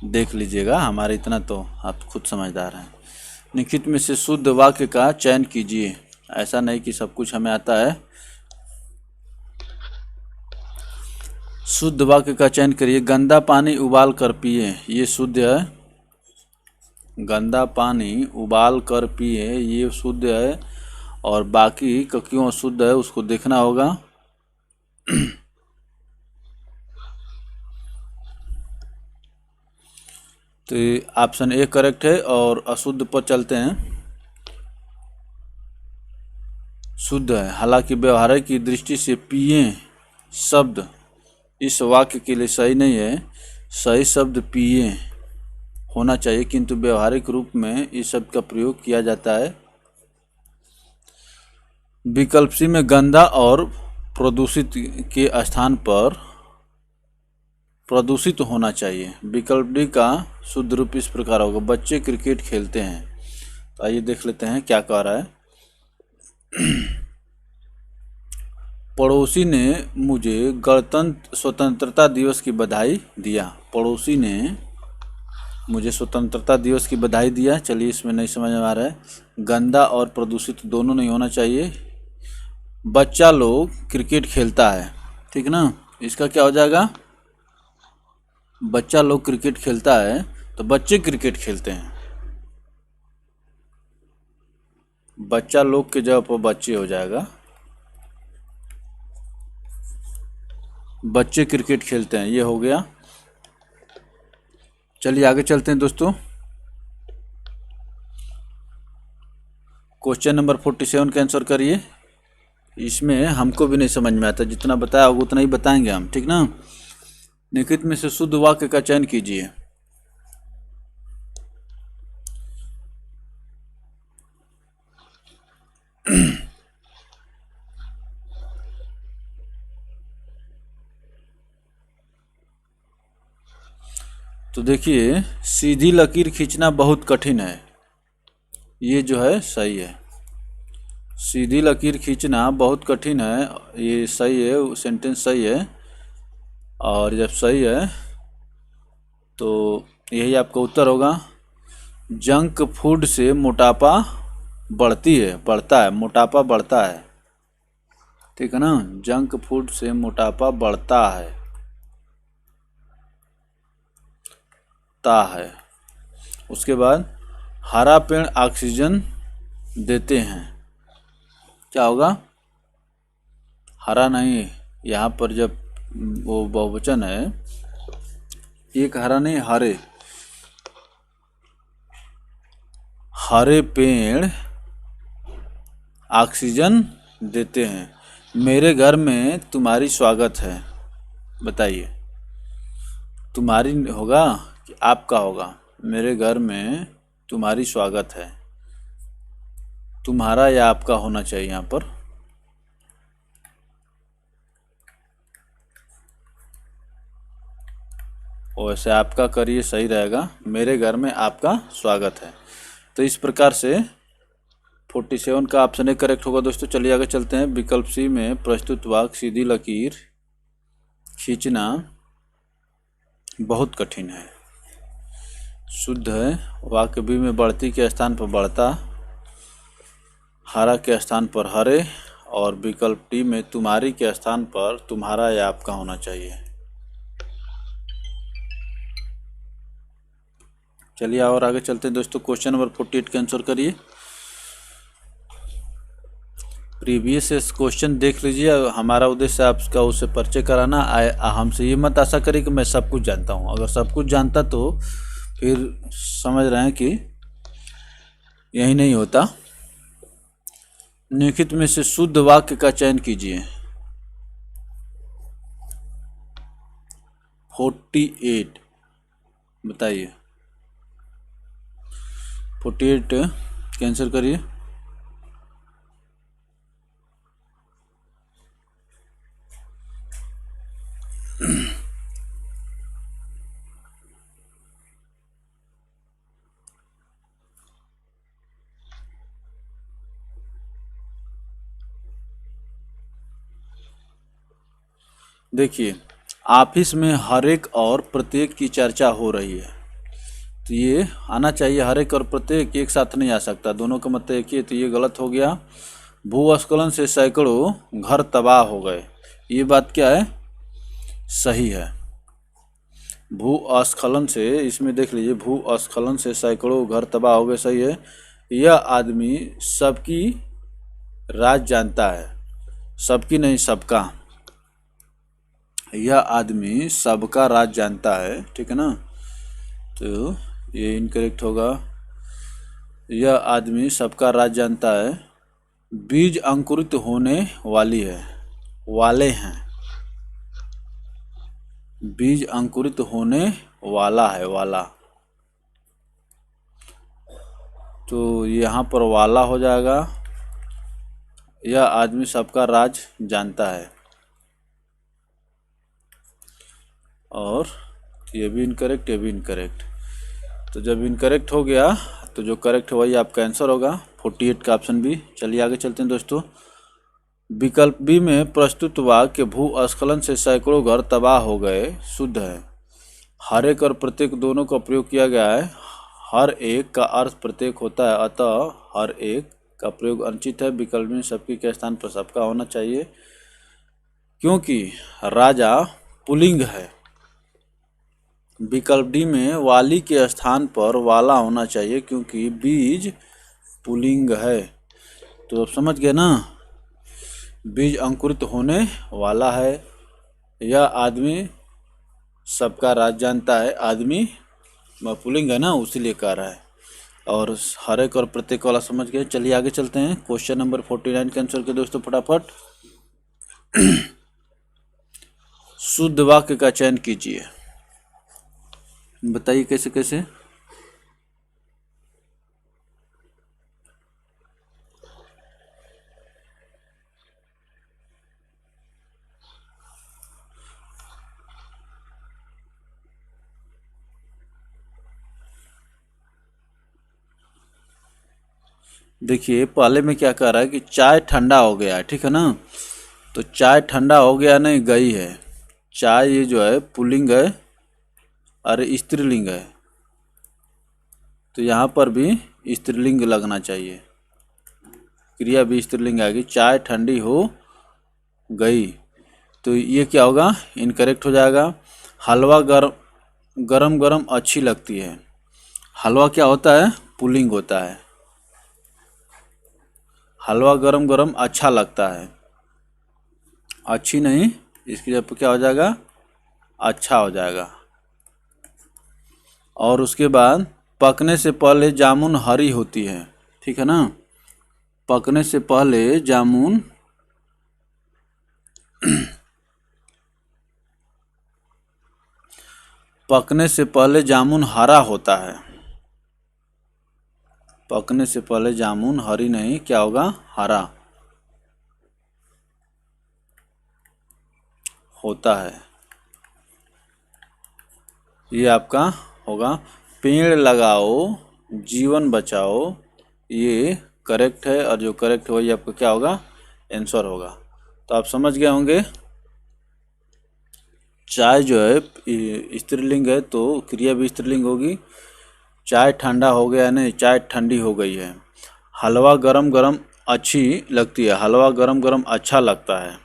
देख लीजिएगा, हमारे इतना तो आप खुद समझदार हैं। निम्नलिखित में से शुद्ध वाक्य का चयन कीजिए। ऐसा नहीं कि सब कुछ हमें आता है। शुद्ध वाक्य का चयन करिए। गंदा पानी उबाल कर पिए, ये शुद्ध है। गंदा पानी उबाल कर पिए, ये शुद्ध है। और बाकी का क्यों अशुद्ध है उसको देखना होगा। तो ऑप्शन ए करेक्ट है और अशुद्ध पर चलते हैं। शुद्ध है, हालांकि व्यवहार की दृष्टि से पिए शब्द इस वाक्य के लिए सही नहीं है। सही शब्द पिए होना चाहिए, किंतु व्यवहारिक रूप में इस शब्द का प्रयोग किया जाता है। विकल्प सी में गंदा और प्रदूषित के स्थान पर प्रदूषित होना चाहिए। विकल्प डी का शुद्ध रूप इस प्रकार होगा, बच्चे क्रिकेट खेलते हैं। तो आइए देख लेते हैं क्या कह रहा है। पड़ोसी ने मुझे गणतंत्र स्वतंत्रता दिवस की बधाई दिया। पड़ोसी ने मुझे स्वतंत्रता दिवस की बधाई दिया। चलिए, इसमें नहीं समझ में आ रहा है। गंदा और प्रदूषित दोनों नहीं होना चाहिए। बच्चा लोग क्रिकेट खेलता है, ठीक ना। इसका क्या हो जाएगा, बच्चा लोग क्रिकेट खेलता है तो बच्चे क्रिकेट खेलते हैं। बच्चा लोग के जगह पर बच्चे हो जाएगा, बच्चे क्रिकेट खेलते हैं, ये हो गया। चलिए आगे चलते हैं दोस्तों। क्वेश्चन नंबर 47 का आंसर करिए। इसमें हमको भी नहीं समझ में आता, जितना बताया होगा उतना ही बताएंगे हम, ठीक ना। निम्नलिखित में से शुद्ध वाक्य का चयन कीजिए। तो देखिए, सीधी लकीर खींचना बहुत कठिन है, ये जो है सही है। सीधी लकीर खींचना बहुत कठिन है, ये सही है, सेंटेंस सही है। और जब सही है तो यही आपका उत्तर होगा। जंक फूड से मोटापा बढ़ता है, मोटापा बढ़ता है, ठीक है ना। जंक फूड से मोटापा बढ़ता है, उसके बाद हरा पेड़ ऑक्सीजन देते हैं। क्या होगा, हरा नहीं, यहाँ पर जब वो बहुवचन है, एक हरा नहीं, हरे पेड़ ऑक्सीजन देते हैं। मेरे घर में तुम्हारी स्वागत है। बताइए, तुम्हारी होगा कि आपका होगा। मेरे घर में तुम्हारी स्वागत है, तुम्हारा या आपका होना चाहिए यहाँ पर। वैसे आपका करिए, सही रहेगा। मेरे घर में आपका स्वागत है। तो इस प्रकार से 47 का ऑप्शन करेक्ट होगा दोस्तों। चलिए आगे चलते हैं। विकल्प सी में प्रस्तुत वाक्य सीधी लकीर खींचना बहुत कठिन है, शुद्ध है। वाक्य बी में बढ़ती के स्थान पर बढ़ता, हरा के स्थान पर हरे, और विकल्प डी में तुम्हारी के स्थान पर तुम्हारा या आपका होना चाहिए। चलिए और आगे चलते हैं दोस्तों। क्वेश्चन नंबर 48 का आंसर करिए। प्रीवियस क्वेश्चन देख लीजिए। हमारा उद्देश्य आपका उससे परिचय कराना। हमसे ये मत आशा करिए कि मैं सब कुछ जानता हूँ। अगर सब कुछ जानता तो फिर समझ रहे हैं कि यही नहीं होता। निम्नलिखित में से शुद्ध वाक्य का चयन कीजिए। 48 बताइए, 48 कैंसिल करिए। देखिए, ऑफिस में हर एक और प्रत्येक की चर्चा हो रही है। तो ये आना चाहिए, हर एक और प्रत्येक एक साथ नहीं आ सकता, दोनों का मतलब एक ही है। तो ये गलत हो गया। भूस्खलन से सैकड़ों घर तबाह हो गए, ये बात क्या है, सही है। भूस्खलन से, इसमें देख लीजिए, भूस्खलन से सैकड़ों घर तबाह हो गए, सही है। यह आदमी सबकी राज जानता है, सबकी नहीं सबका। यह आदमी सबका राज जानता है, ठीक है ना। तो ये इनकरेक्ट होगा। यह आदमी सबका राज जानता है। बीज अंकुरित होने वाली है, वाले हैं। बीज अंकुरित होने वाला है, वाला। तो यहाँ पर वाला हो जाएगा। यह आदमी सबका राज जानता है। और ये भी इनकरेक्ट, ये भी इनकरेक्ट। तो जब इनकरेक्ट हो गया तो जो करेक्ट है वही आपका आंसर होगा, 48 का ऑप्शन बी। चलिए आगे चलते हैं दोस्तों। विकल्प बी में प्रस्तुत वाक्य भूस्खलन से सैकड़ों घर तबाह हो गए शुद्ध है। हर एक और प्रत्येक दोनों का प्रयोग किया गया है। हर एक का अर्थ प्रत्येक होता है, अतः हर एक का प्रयोग अनुचित है। विकल्प में सबकी के स्थान पर सबका होना चाहिए, क्योंकि राजा पुल्लिंग है। विकल्प डी में वाली के स्थान पर वाला होना चाहिए, क्योंकि बीज पुल्लिंग है। तो अब समझ गए ना, बीज अंकुरित होने वाला है। यह आदमी सबका राज जानता है, आदमी पुल्लिंग है ना, उसीलिए कह रहा है। और हर एक और प्रत्येक वाला समझ गए। चलिए आगे चलते हैं क्वेश्चन नंबर 49 के आंसर के दोस्तों फटाफट। शुद्ध वाक्य का चयन कीजिए, बताइए कैसे कैसे। देखिए पहले में क्या कह रहा है कि चाय ठंडा हो गया है, ठीक है ना। तो चाय ठंडा हो गया नहीं, गई है। चाय ये जो है पुल्लिंग है और स्त्रीलिंग है, तो यहाँ पर भी स्त्रीलिंग लगना चाहिए, क्रिया भी स्त्रीलिंग आएगी। चाय ठंडी हो गई, तो ये क्या होगा, इनकरेक्ट हो जाएगा। हलवा गरम गरम अच्छी लगती है। हलवा क्या होता है, पुल्लिंग होता है। हलवा गरम गरम अच्छा लगता है, अच्छी नहीं, इसकी जगह पे क्या हो जाएगा, अच्छा हो जाएगा। और उसके बाद पकने से पहले जामुन हरी होती है, ठीक है ना। पकने से पहले जामुन पकने से पहले जामुन हरा होता है। पकने से पहले जामुन हरी नहीं, क्या होगा, हरा होता है। ये आपका होगा। पेड़ लगाओ जीवन बचाओ, ये करेक्ट है, और जो करेक्ट है वही आपका क्या होगा, आंसर होगा। तो आप समझ गए होंगे, चाय जो है स्त्रीलिंग है तो क्रिया भी स्त्रीलिंग होगी। चाय ठंडा हो गया नहीं, चाय ठंडी हो गई है। हलवा गरम गरम अच्छी लगती है, हलवा गरम गरम अच्छा लगता है।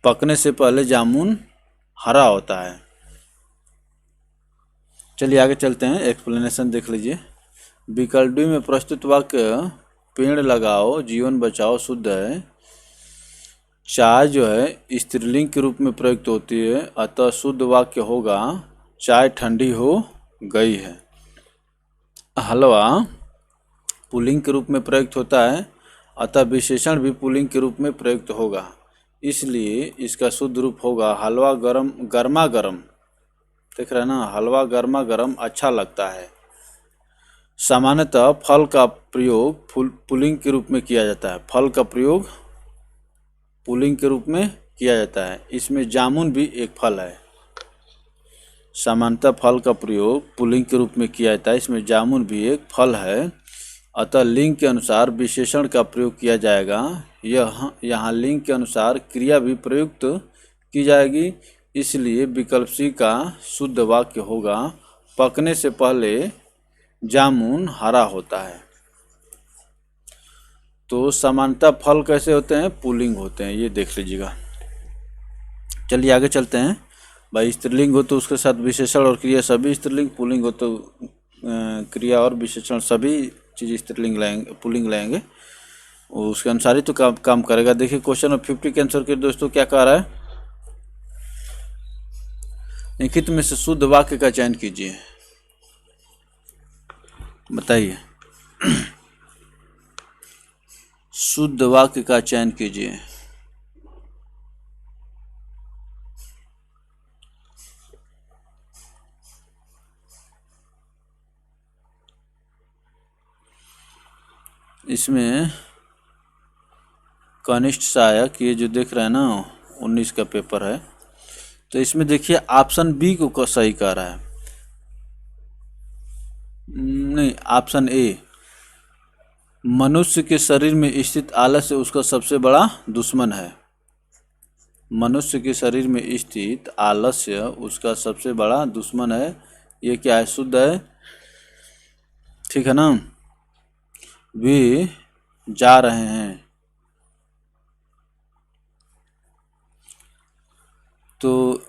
पकने से पहले जामुन हरा होता है। चलिए आगे चलते हैं, एक्सप्लेनेशन देख लीजिए। विकल्प डी में प्रस्तुत वाक्य पेड़ लगाओ जीवन बचाओ शुद्ध है। चाय जो है स्त्रीलिंग के रूप में प्रयुक्त होती है, अतः शुद्ध वाक्य होगा चाय ठंडी हो गई है। हलवा पुल्लिंग के रूप में प्रयुक्त होता है, अतः विशेषण भी पुल्लिंग के रूप में प्रयुक्त होगा, इसलिए इसका शुद्ध रूप होगा हलवा गर्मा गर्म। देख रहे हैं ना, हलवा गर्मा गर्म अच्छा लगता है। सामान्यतः फल का प्रयोग पुल्लिंग के रूप में किया जाता है। फल का प्रयोग पुल्लिंग के रूप में किया जाता है, इसमें जामुन भी एक फल है। सामान्यतः फल का प्रयोग पुल्लिंग के रूप में किया जाता है, इसमें जामुन भी एक फल है, अतः लिंग के अनुसार विशेषण का प्रयोग किया जाएगा। यहाँ लिंग के अनुसार क्रिया भी प्रयुक्त की जाएगी, इसलिए विकल्प सी का शुद्ध वाक्य होगा पकने से पहले जामुन हरा होता है। तो सामान्यतः फल कैसे होते हैं, पुल्लिंग होते हैं, ये देख लीजिएगा। चलिए आगे चलते हैं। भाई स्त्रीलिंग हो तो उसके साथ विशेषण और क्रिया सभी स्त्रीलिंग, पुल्लिंग हो तो क्रिया और विशेषण सभी चीज़ स्त्रीलिंग लाएंगे, पुल्लिंग लाएंगे, उसके अनुसार ही तो काम करेगा। देखिए क्वेश्चन नंबर 50 के आंसर के दोस्तों क्या कह रहा है, निम्नलिखित में से शुद्ध वाक्य का चयन कीजिए, बताइए। शुद्ध वाक्य का चयन कीजिए। इसमें कनिष्ठ सहायक, ये जो देख रहे हैं ना 19 का पेपर है। तो इसमें देखिए ऑप्शन बी को सही कह रहा है, नहीं ऑप्शन ए, मनुष्य के शरीर में स्थित आलस्य उसका सबसे बड़ा दुश्मन है। मनुष्य के शरीर में स्थित आलस्य उसका सबसे बड़ा दुश्मन है। ये क्या है? शुद्ध है, ठीक है ना। वे जा रहे हैं, तो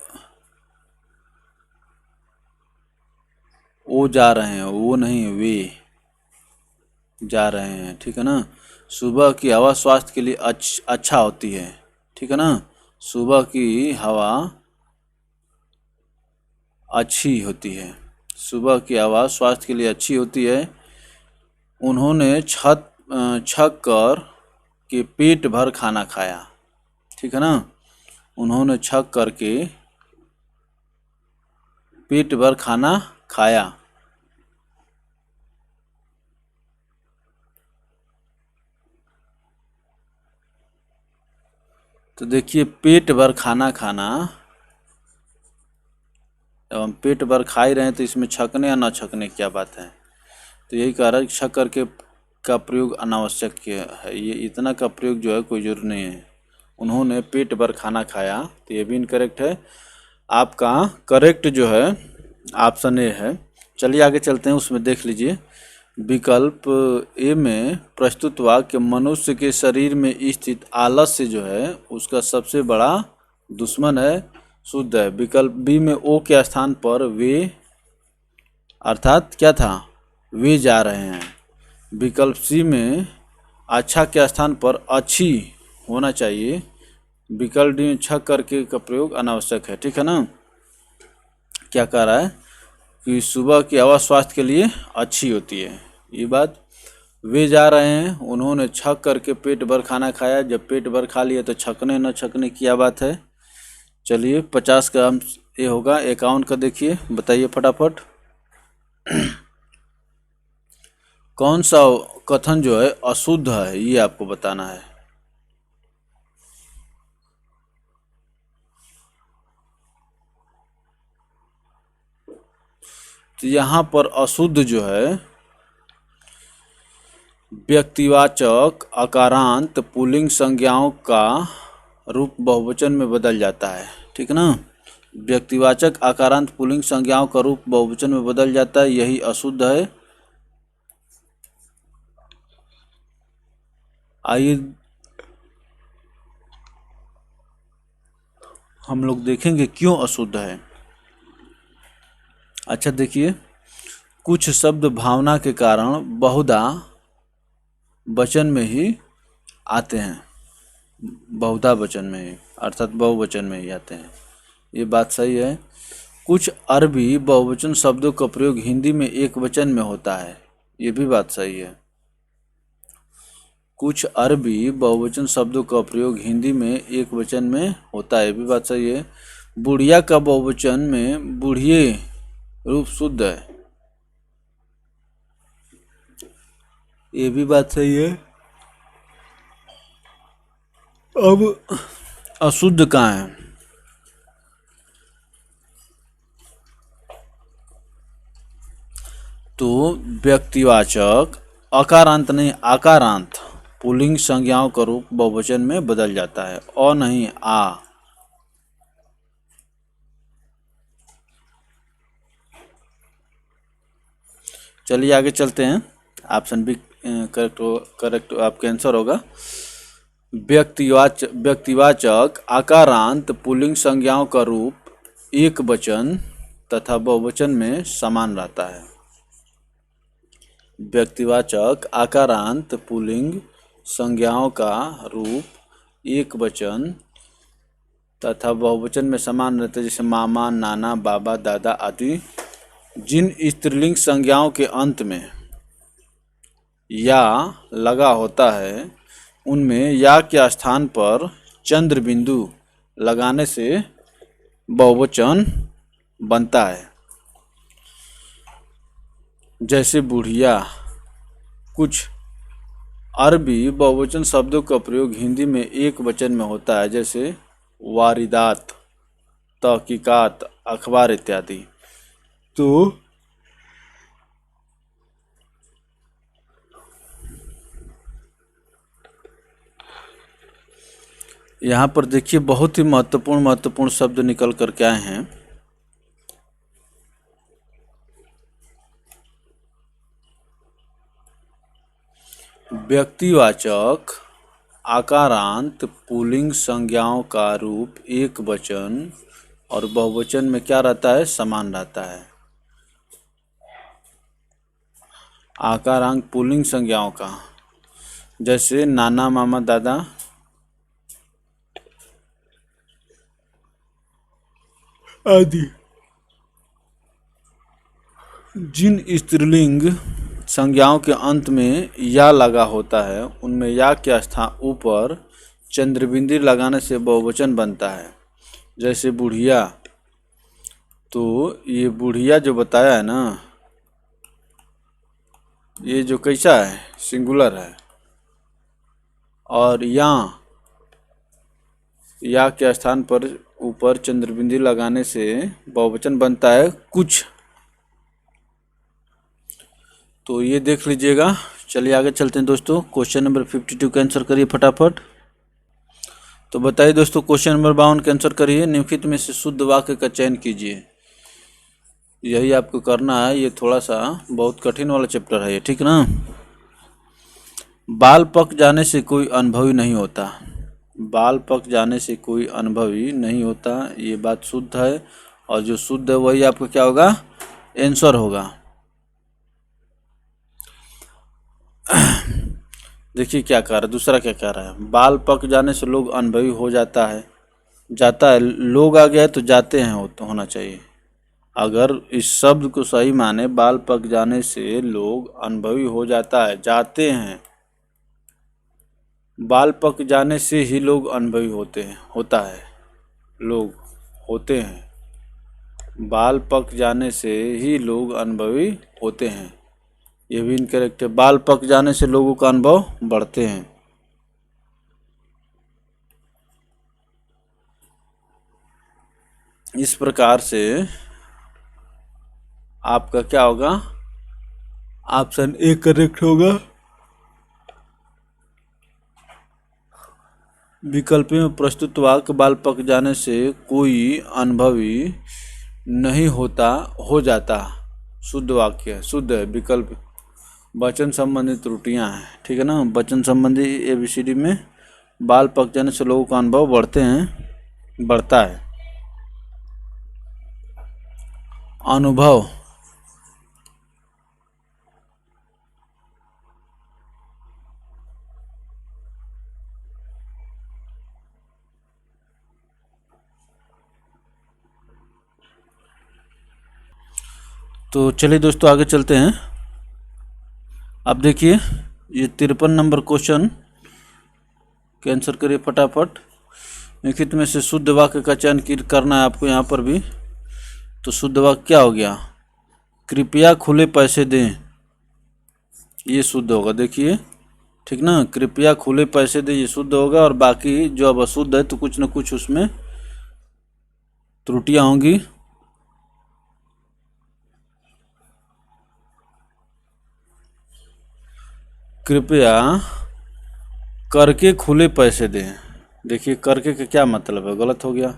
वो जा रहे हैं, वो नहीं, वे जा रहे हैं, ठीक है ना। सुबह की हवा स्वास्थ्य के लिए अच्छा होती है, ठीक है ना। सुबह की हवा अच्छी होती है, सुबह की हवा स्वास्थ्य के लिए अच्छी होती है। उन्होंने छक कर के पेट भर खाना खाया, ठीक है ना। उन्होंने छक करके पेट भर खाना खाया। तो देखिए पेट भर खाना खाना, जब हम पेट भर खा ही रहे हैं तो इसमें छकने या न छकने क्या बात है। तो यही कह रहा है छक करके का प्रयोग अनावश्यक है, ये इतना का प्रयोग जो है कोई जरूर नहीं है। उन्होंने पेट भर खाना खाया, तो ये भी इनकरेक्ट है। आपका करेक्ट जो है ऑप्शन ए है। चलिए आगे चलते हैं, उसमें देख लीजिए विकल्प ए में प्रस्तुत वाक्य मनुष्य के शरीर में स्थित आलस्य जो है उसका सबसे बड़ा दुश्मन है, शुद्ध है। विकल्प बी में ओ के स्थान पर वे, अर्थात क्या था? वे जा रहे हैं। विकल्प सी में अच्छा के स्थान पर अच्छी होना चाहिए। विकल्प डी में छक करके का प्रयोग अनावश्यक है, ठीक है ना। क्या कह रहा है कि सुबह की हवा स्वास्थ्य के लिए अच्छी होती है, ये बात। वे जा रहे हैं, उन्होंने छक करके पेट भर खाना खाया। जब पेट भर खा लिया तो छकने न छकने की क्या बात है। चलिए 50 का हम ये होगा। 51 का देखिए, बताइए फटाफट। कौन सा कथन जो है अशुद्ध है, ये आपको बताना है। तो यहाँ पर अशुद्ध जो है व्यक्तिवाचक अकारांत पुल्लिंग संज्ञाओं का रूप बहुवचन में बदल जाता है, ठीक है ना। व्यक्तिवाचक आकारांत पुल्लिंग संज्ञाओं का रूप बहुवचन में बदल जाता है, यही अशुद्ध है। आइए हम लोग देखेंगे क्यों अशुद्ध है। अच्छा देखिए, कुछ शब्द भावना के कारण बहुधा वचन में ही आते हैं, बहुधा वचन में ही, अर्थात बहुवचन में ही आते हैं, ये बात सही है। कुछ अरबी बहुवचन शब्दों का प्रयोग हिंदी में एक वचन में होता है, ये भी बात सही है। कुछ अरबी बहुवचन शब्दों का प्रयोग हिंदी में एक वचन में होता है, ये भी बात सही है। बुढ़िया का बहुवचन में बुढ़िए रूप शुद्ध है, ये भी बात सही है। अब अशुद्ध कहाँ है? तो व्यक्तिवाचक अकारांत नहीं आकारांत पुल्लिंग संज्ञाओं का रूप बहुवचन में बदल जाता है, अ नहीं आ। चलिए आगे चलते हैं। ऑप्शन बी करेक्ट आपका आंसर होगा। व्यक्तिवाचक आकारांत पुल्लिंग संज्ञाओं का रूप एक वचन तथा बहुवचन में समान रहता है। व्यक्तिवाचक आकारांत पुल्लिंग संज्ञाओं का रूप एक वचन तथा बहुवचन में समान रहता है, जैसे मामा, नाना, बाबा, दादा आदि। जिन स्त्रीलिंग संज्ञाओं के अंत में या लगा होता है उनमें या के स्थान पर चंद्र बिंदु लगाने से बहुवचन बनता है, जैसे बुढ़िया। कुछ अरबी बहुवचन शब्दों का प्रयोग हिंदी में एक वचन में होता है, जैसे वारिदात, तहकीकात, अखबार इत्यादि। तो यहाँ पर देखिए बहुत ही महत्वपूर्ण शब्द निकल कर के आए हैं। व्यक्तिवाचक आकारांत पुल्लिंग संज्ञाओं का रूप एक वचन और बहुवचन में क्या रहता है, समान रहता है। आकारांत पुल्लिंग संज्ञाओं का, जैसे नाना, मामा, दादा आदि। जिन स्त्रीलिंग संज्ञाओं के अंत में या लगा होता है उनमें या के स्थान ऊपर चंद्रबिंदी लगाने से बहुवचन बनता है, जैसे बुढ़िया। तो ये बुढ़िया जो बताया है ना, ये जो कैसा है, सिंगुलर है। और या के स्थान पर ऊपर चंद्रबिंदी लगाने से बहुवचन बनता है कुछ। तो ये देख लीजिएगा। चलिए आगे चलते हैं दोस्तों। क्वेश्चन नंबर 52 का आंसर करिए फटाफट। तो बताइए दोस्तों, क्वेश्चन नंबर 52 का आंसर करिए। निम्नलिखित में से शुद्ध वाक्य का चयन कीजिए। यही आपको करना है। ये थोड़ा सा बहुत कठिन वाला चैप्टर है ये, ठीक ना। बाल पक जाने से कोई अनुभवी नहीं होता। बाल पक जाने से कोई अनुभवी नहीं होता, ये बात शुद्ध है। और जो शुद्ध है वही आपका क्या होगा, आंसर होगा। देखिए क्या कह रहा है, दूसरा क्या कह रहा है, बाल पक जाने से लोग अनुभवी हो जाता है। जाता है, लोग आ गया है तो जाते हैं तो होना चाहिए। अगर इस शब्द को सही माने, बाल पक जाने से लोग अनुभवी हो जाता है, जाते हैं। बाल पक जाने से ही लोग अनुभवी होते हैं, होता है, लोग होते हैं। बाल पक जाने से ही लोग अनुभवी होते हैं, ये भी इनकरेक्ट है। बाल पक जाने से लोगों का अनुभव बढ़ते हैं। इस प्रकार से आपका क्या होगा, ऑप्शन ए करेक्ट होगा। विकल्प में प्रस्तुत वाक्य बाल पक जाने से कोई अनुभवी नहीं होता, हो जाता, शुद्ध वाक्य है, शुद्ध है विकल्प। वचन संबंधी त्रुटियां हैं, ठीक है ना। वचन संबंधी ABCD में बाल पक जाने से लोगों का अनुभव बढ़ते हैं, बढ़ता है। अनुभव, तो चलिए दोस्तों आगे चलते हैं। अब देखिए ये 53 नंबर क्वेश्चन के आंसर करिए फटाफट। निम्नलिखित में से शुद्ध वाक्य का चयन करना है आपको यहाँ पर भी। तो शुद्ध वाक्य क्या हो गया, कृपया खुले पैसे दें, ये शुद्ध होगा। देखिए ठीक ना, कृपया खुले पैसे दें, ये शुद्ध होगा। और बाकी जो अब अशुद्ध है तो कुछ न कुछ उसमें त्रुटियां होंगी। कृपया करके खुले पैसे दें, देखिए करके का क्या मतलब है, गलत हो गया।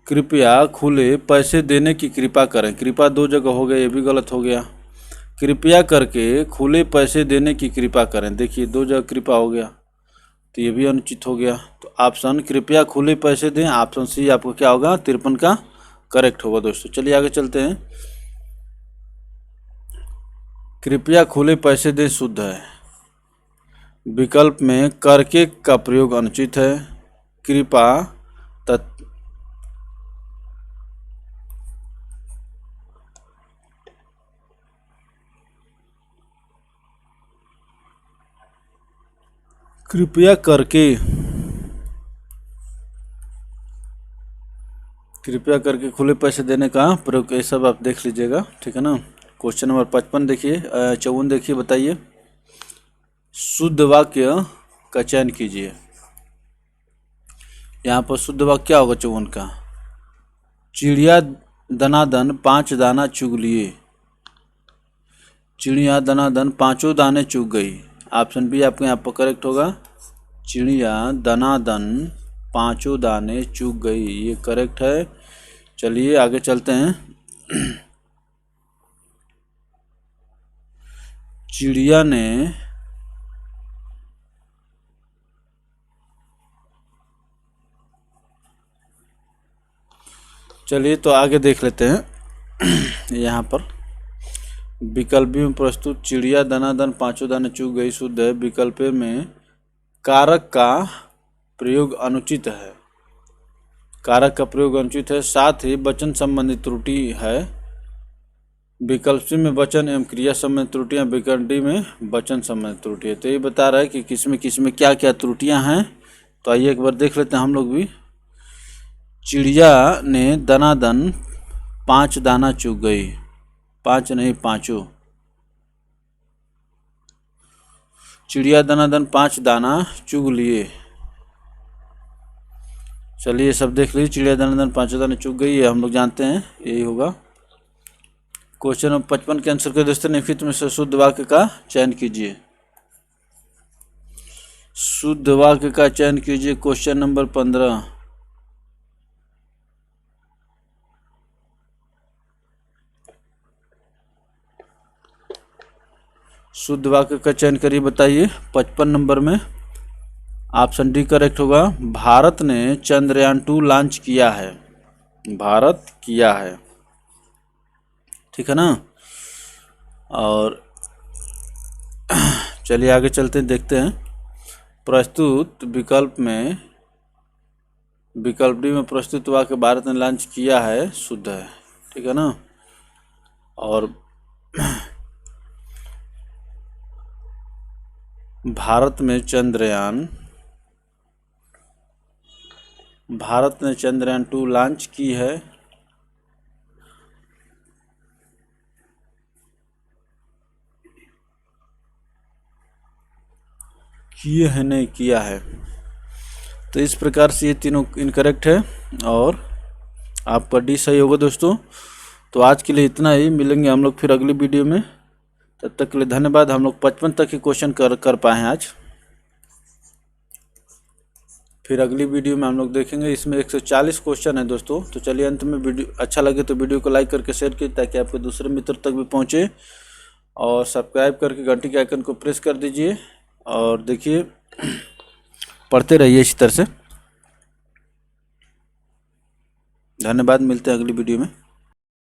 कृपया खुले पैसे देने की कृपा करें, कृपा दो जगह हो गया, ये भी गलत हो गया। कृपया करके खुले पैसे देने की कृपा करें, देखिए दो जगह कृपा हो गया, तो ये भी अनुचित हो गया। तो ऑप्शन कृपया खुले पैसे दें, ऑप्शन सी आपको क्या होगा, 53 का करेक्ट होगा दोस्तों। चलिए आगे चलते हैं। कृपया खुले पैसे दें शुद्ध है। विकल्प में करके का प्रयोग अनुचित है। कृपा कृपया करके, कृपया करके खुले पैसे देने का प्रयोग, ये सब आप देख लीजिएगा, ठीक है ना। क्वेश्चन नंबर 55 देखिए 54 देखिए, बताइए शुद्ध वाक्य का चयन कीजिए। यहाँ पर शुद्ध वाक्य क्या होगा 54 का? चिड़िया दनादन 5 दाना चुग लिए। चिड़िया दनादन 5 दाने चुग गई। ऑप्शन बी आपके यहाँ पर करेक्ट होगा। चिड़िया दनादन 5 दाने चुग गई, ये करेक्ट है। चलिए आगे चलते हैं। चिड़िया ने चलिए तो आगे देख लेते हैं। यहाँ पर विकल्प बी में प्रस्तुत चिड़िया दनादन 5 दाने चुग गई शुद्ध है। विकल्प ए में कारक का प्रयोग अनुचित है। कारक का प्रयोग अनुचित है, साथ ही वचन संबंधी त्रुटि है। विकल्प सी में वचन एवं क्रिया संबंधी त्रुटियां, विकल्प डी में वचन संबंधी त्रुटि है। तो ये बता रहा है कि किसमें क्या क्या त्रुटियां हैं। तो आइए एक बार देख लेते हैं हम लोग भी। चिड़िया ने दनादन 5 दाना चुग गई, 5 नहीं 5। चिड़िया दनादन 5 दाना चुग लिए। चलिए सब देख लीजिए। चिड़िया दनादन 5 दाने चुग गई, ये हम लोग जानते हैं, यही होगा। क्वेश्चन नंबर 55 के आंसर के दोस्तों निम्नलिखित में से शुद्ध वाक्य का चयन कीजिए। शुद्ध वाक्य का चयन कीजिए। Question number 15। शुद्ध वाक्य का चयन करिए, बताइए। 55 नंबर में ऑप्शन डी करेक्ट होगा। भारत ने चंद्रयान 2 लॉन्च किया है। भारत किया है, ठीक है ना। और चलिए आगे चलते हैं, देखते हैं। प्रस्तुत विकल्प में विकल्प डी में प्रस्तुत वाक्य भारत ने लॉन्च किया है शुद्ध है, ठीक है ना। और भारत ने चंद्रयान 2 लॉन्च की है। किए है नहीं किया है। तो इस प्रकार से ये तीनों इनकरेक्ट है और आपका डी सही होगा दोस्तों। तो आज के लिए इतना ही, मिलेंगे हम लोग फिर अगली वीडियो में। तब तक के लिए धन्यवाद। हम लोग 55 तक ही क्वेश्चन कर पाए हैं आज। फिर अगली वीडियो में हम लोग देखेंगे। इसमें 140 क्वेश्चन है दोस्तों। तो चलिए अंत में वीडियो अच्छा लगे तो वीडियो को लाइक करके शेयर कीजिए ताकि आपके दूसरे मित्र तक भी पहुंचे, और सब्सक्राइब करके घंटी के आइकन को प्रेस कर दीजिए। और देखिए पढ़ते रहिए इसी तरह से। धन्यवाद, मिलते हैं अगली वीडियो में।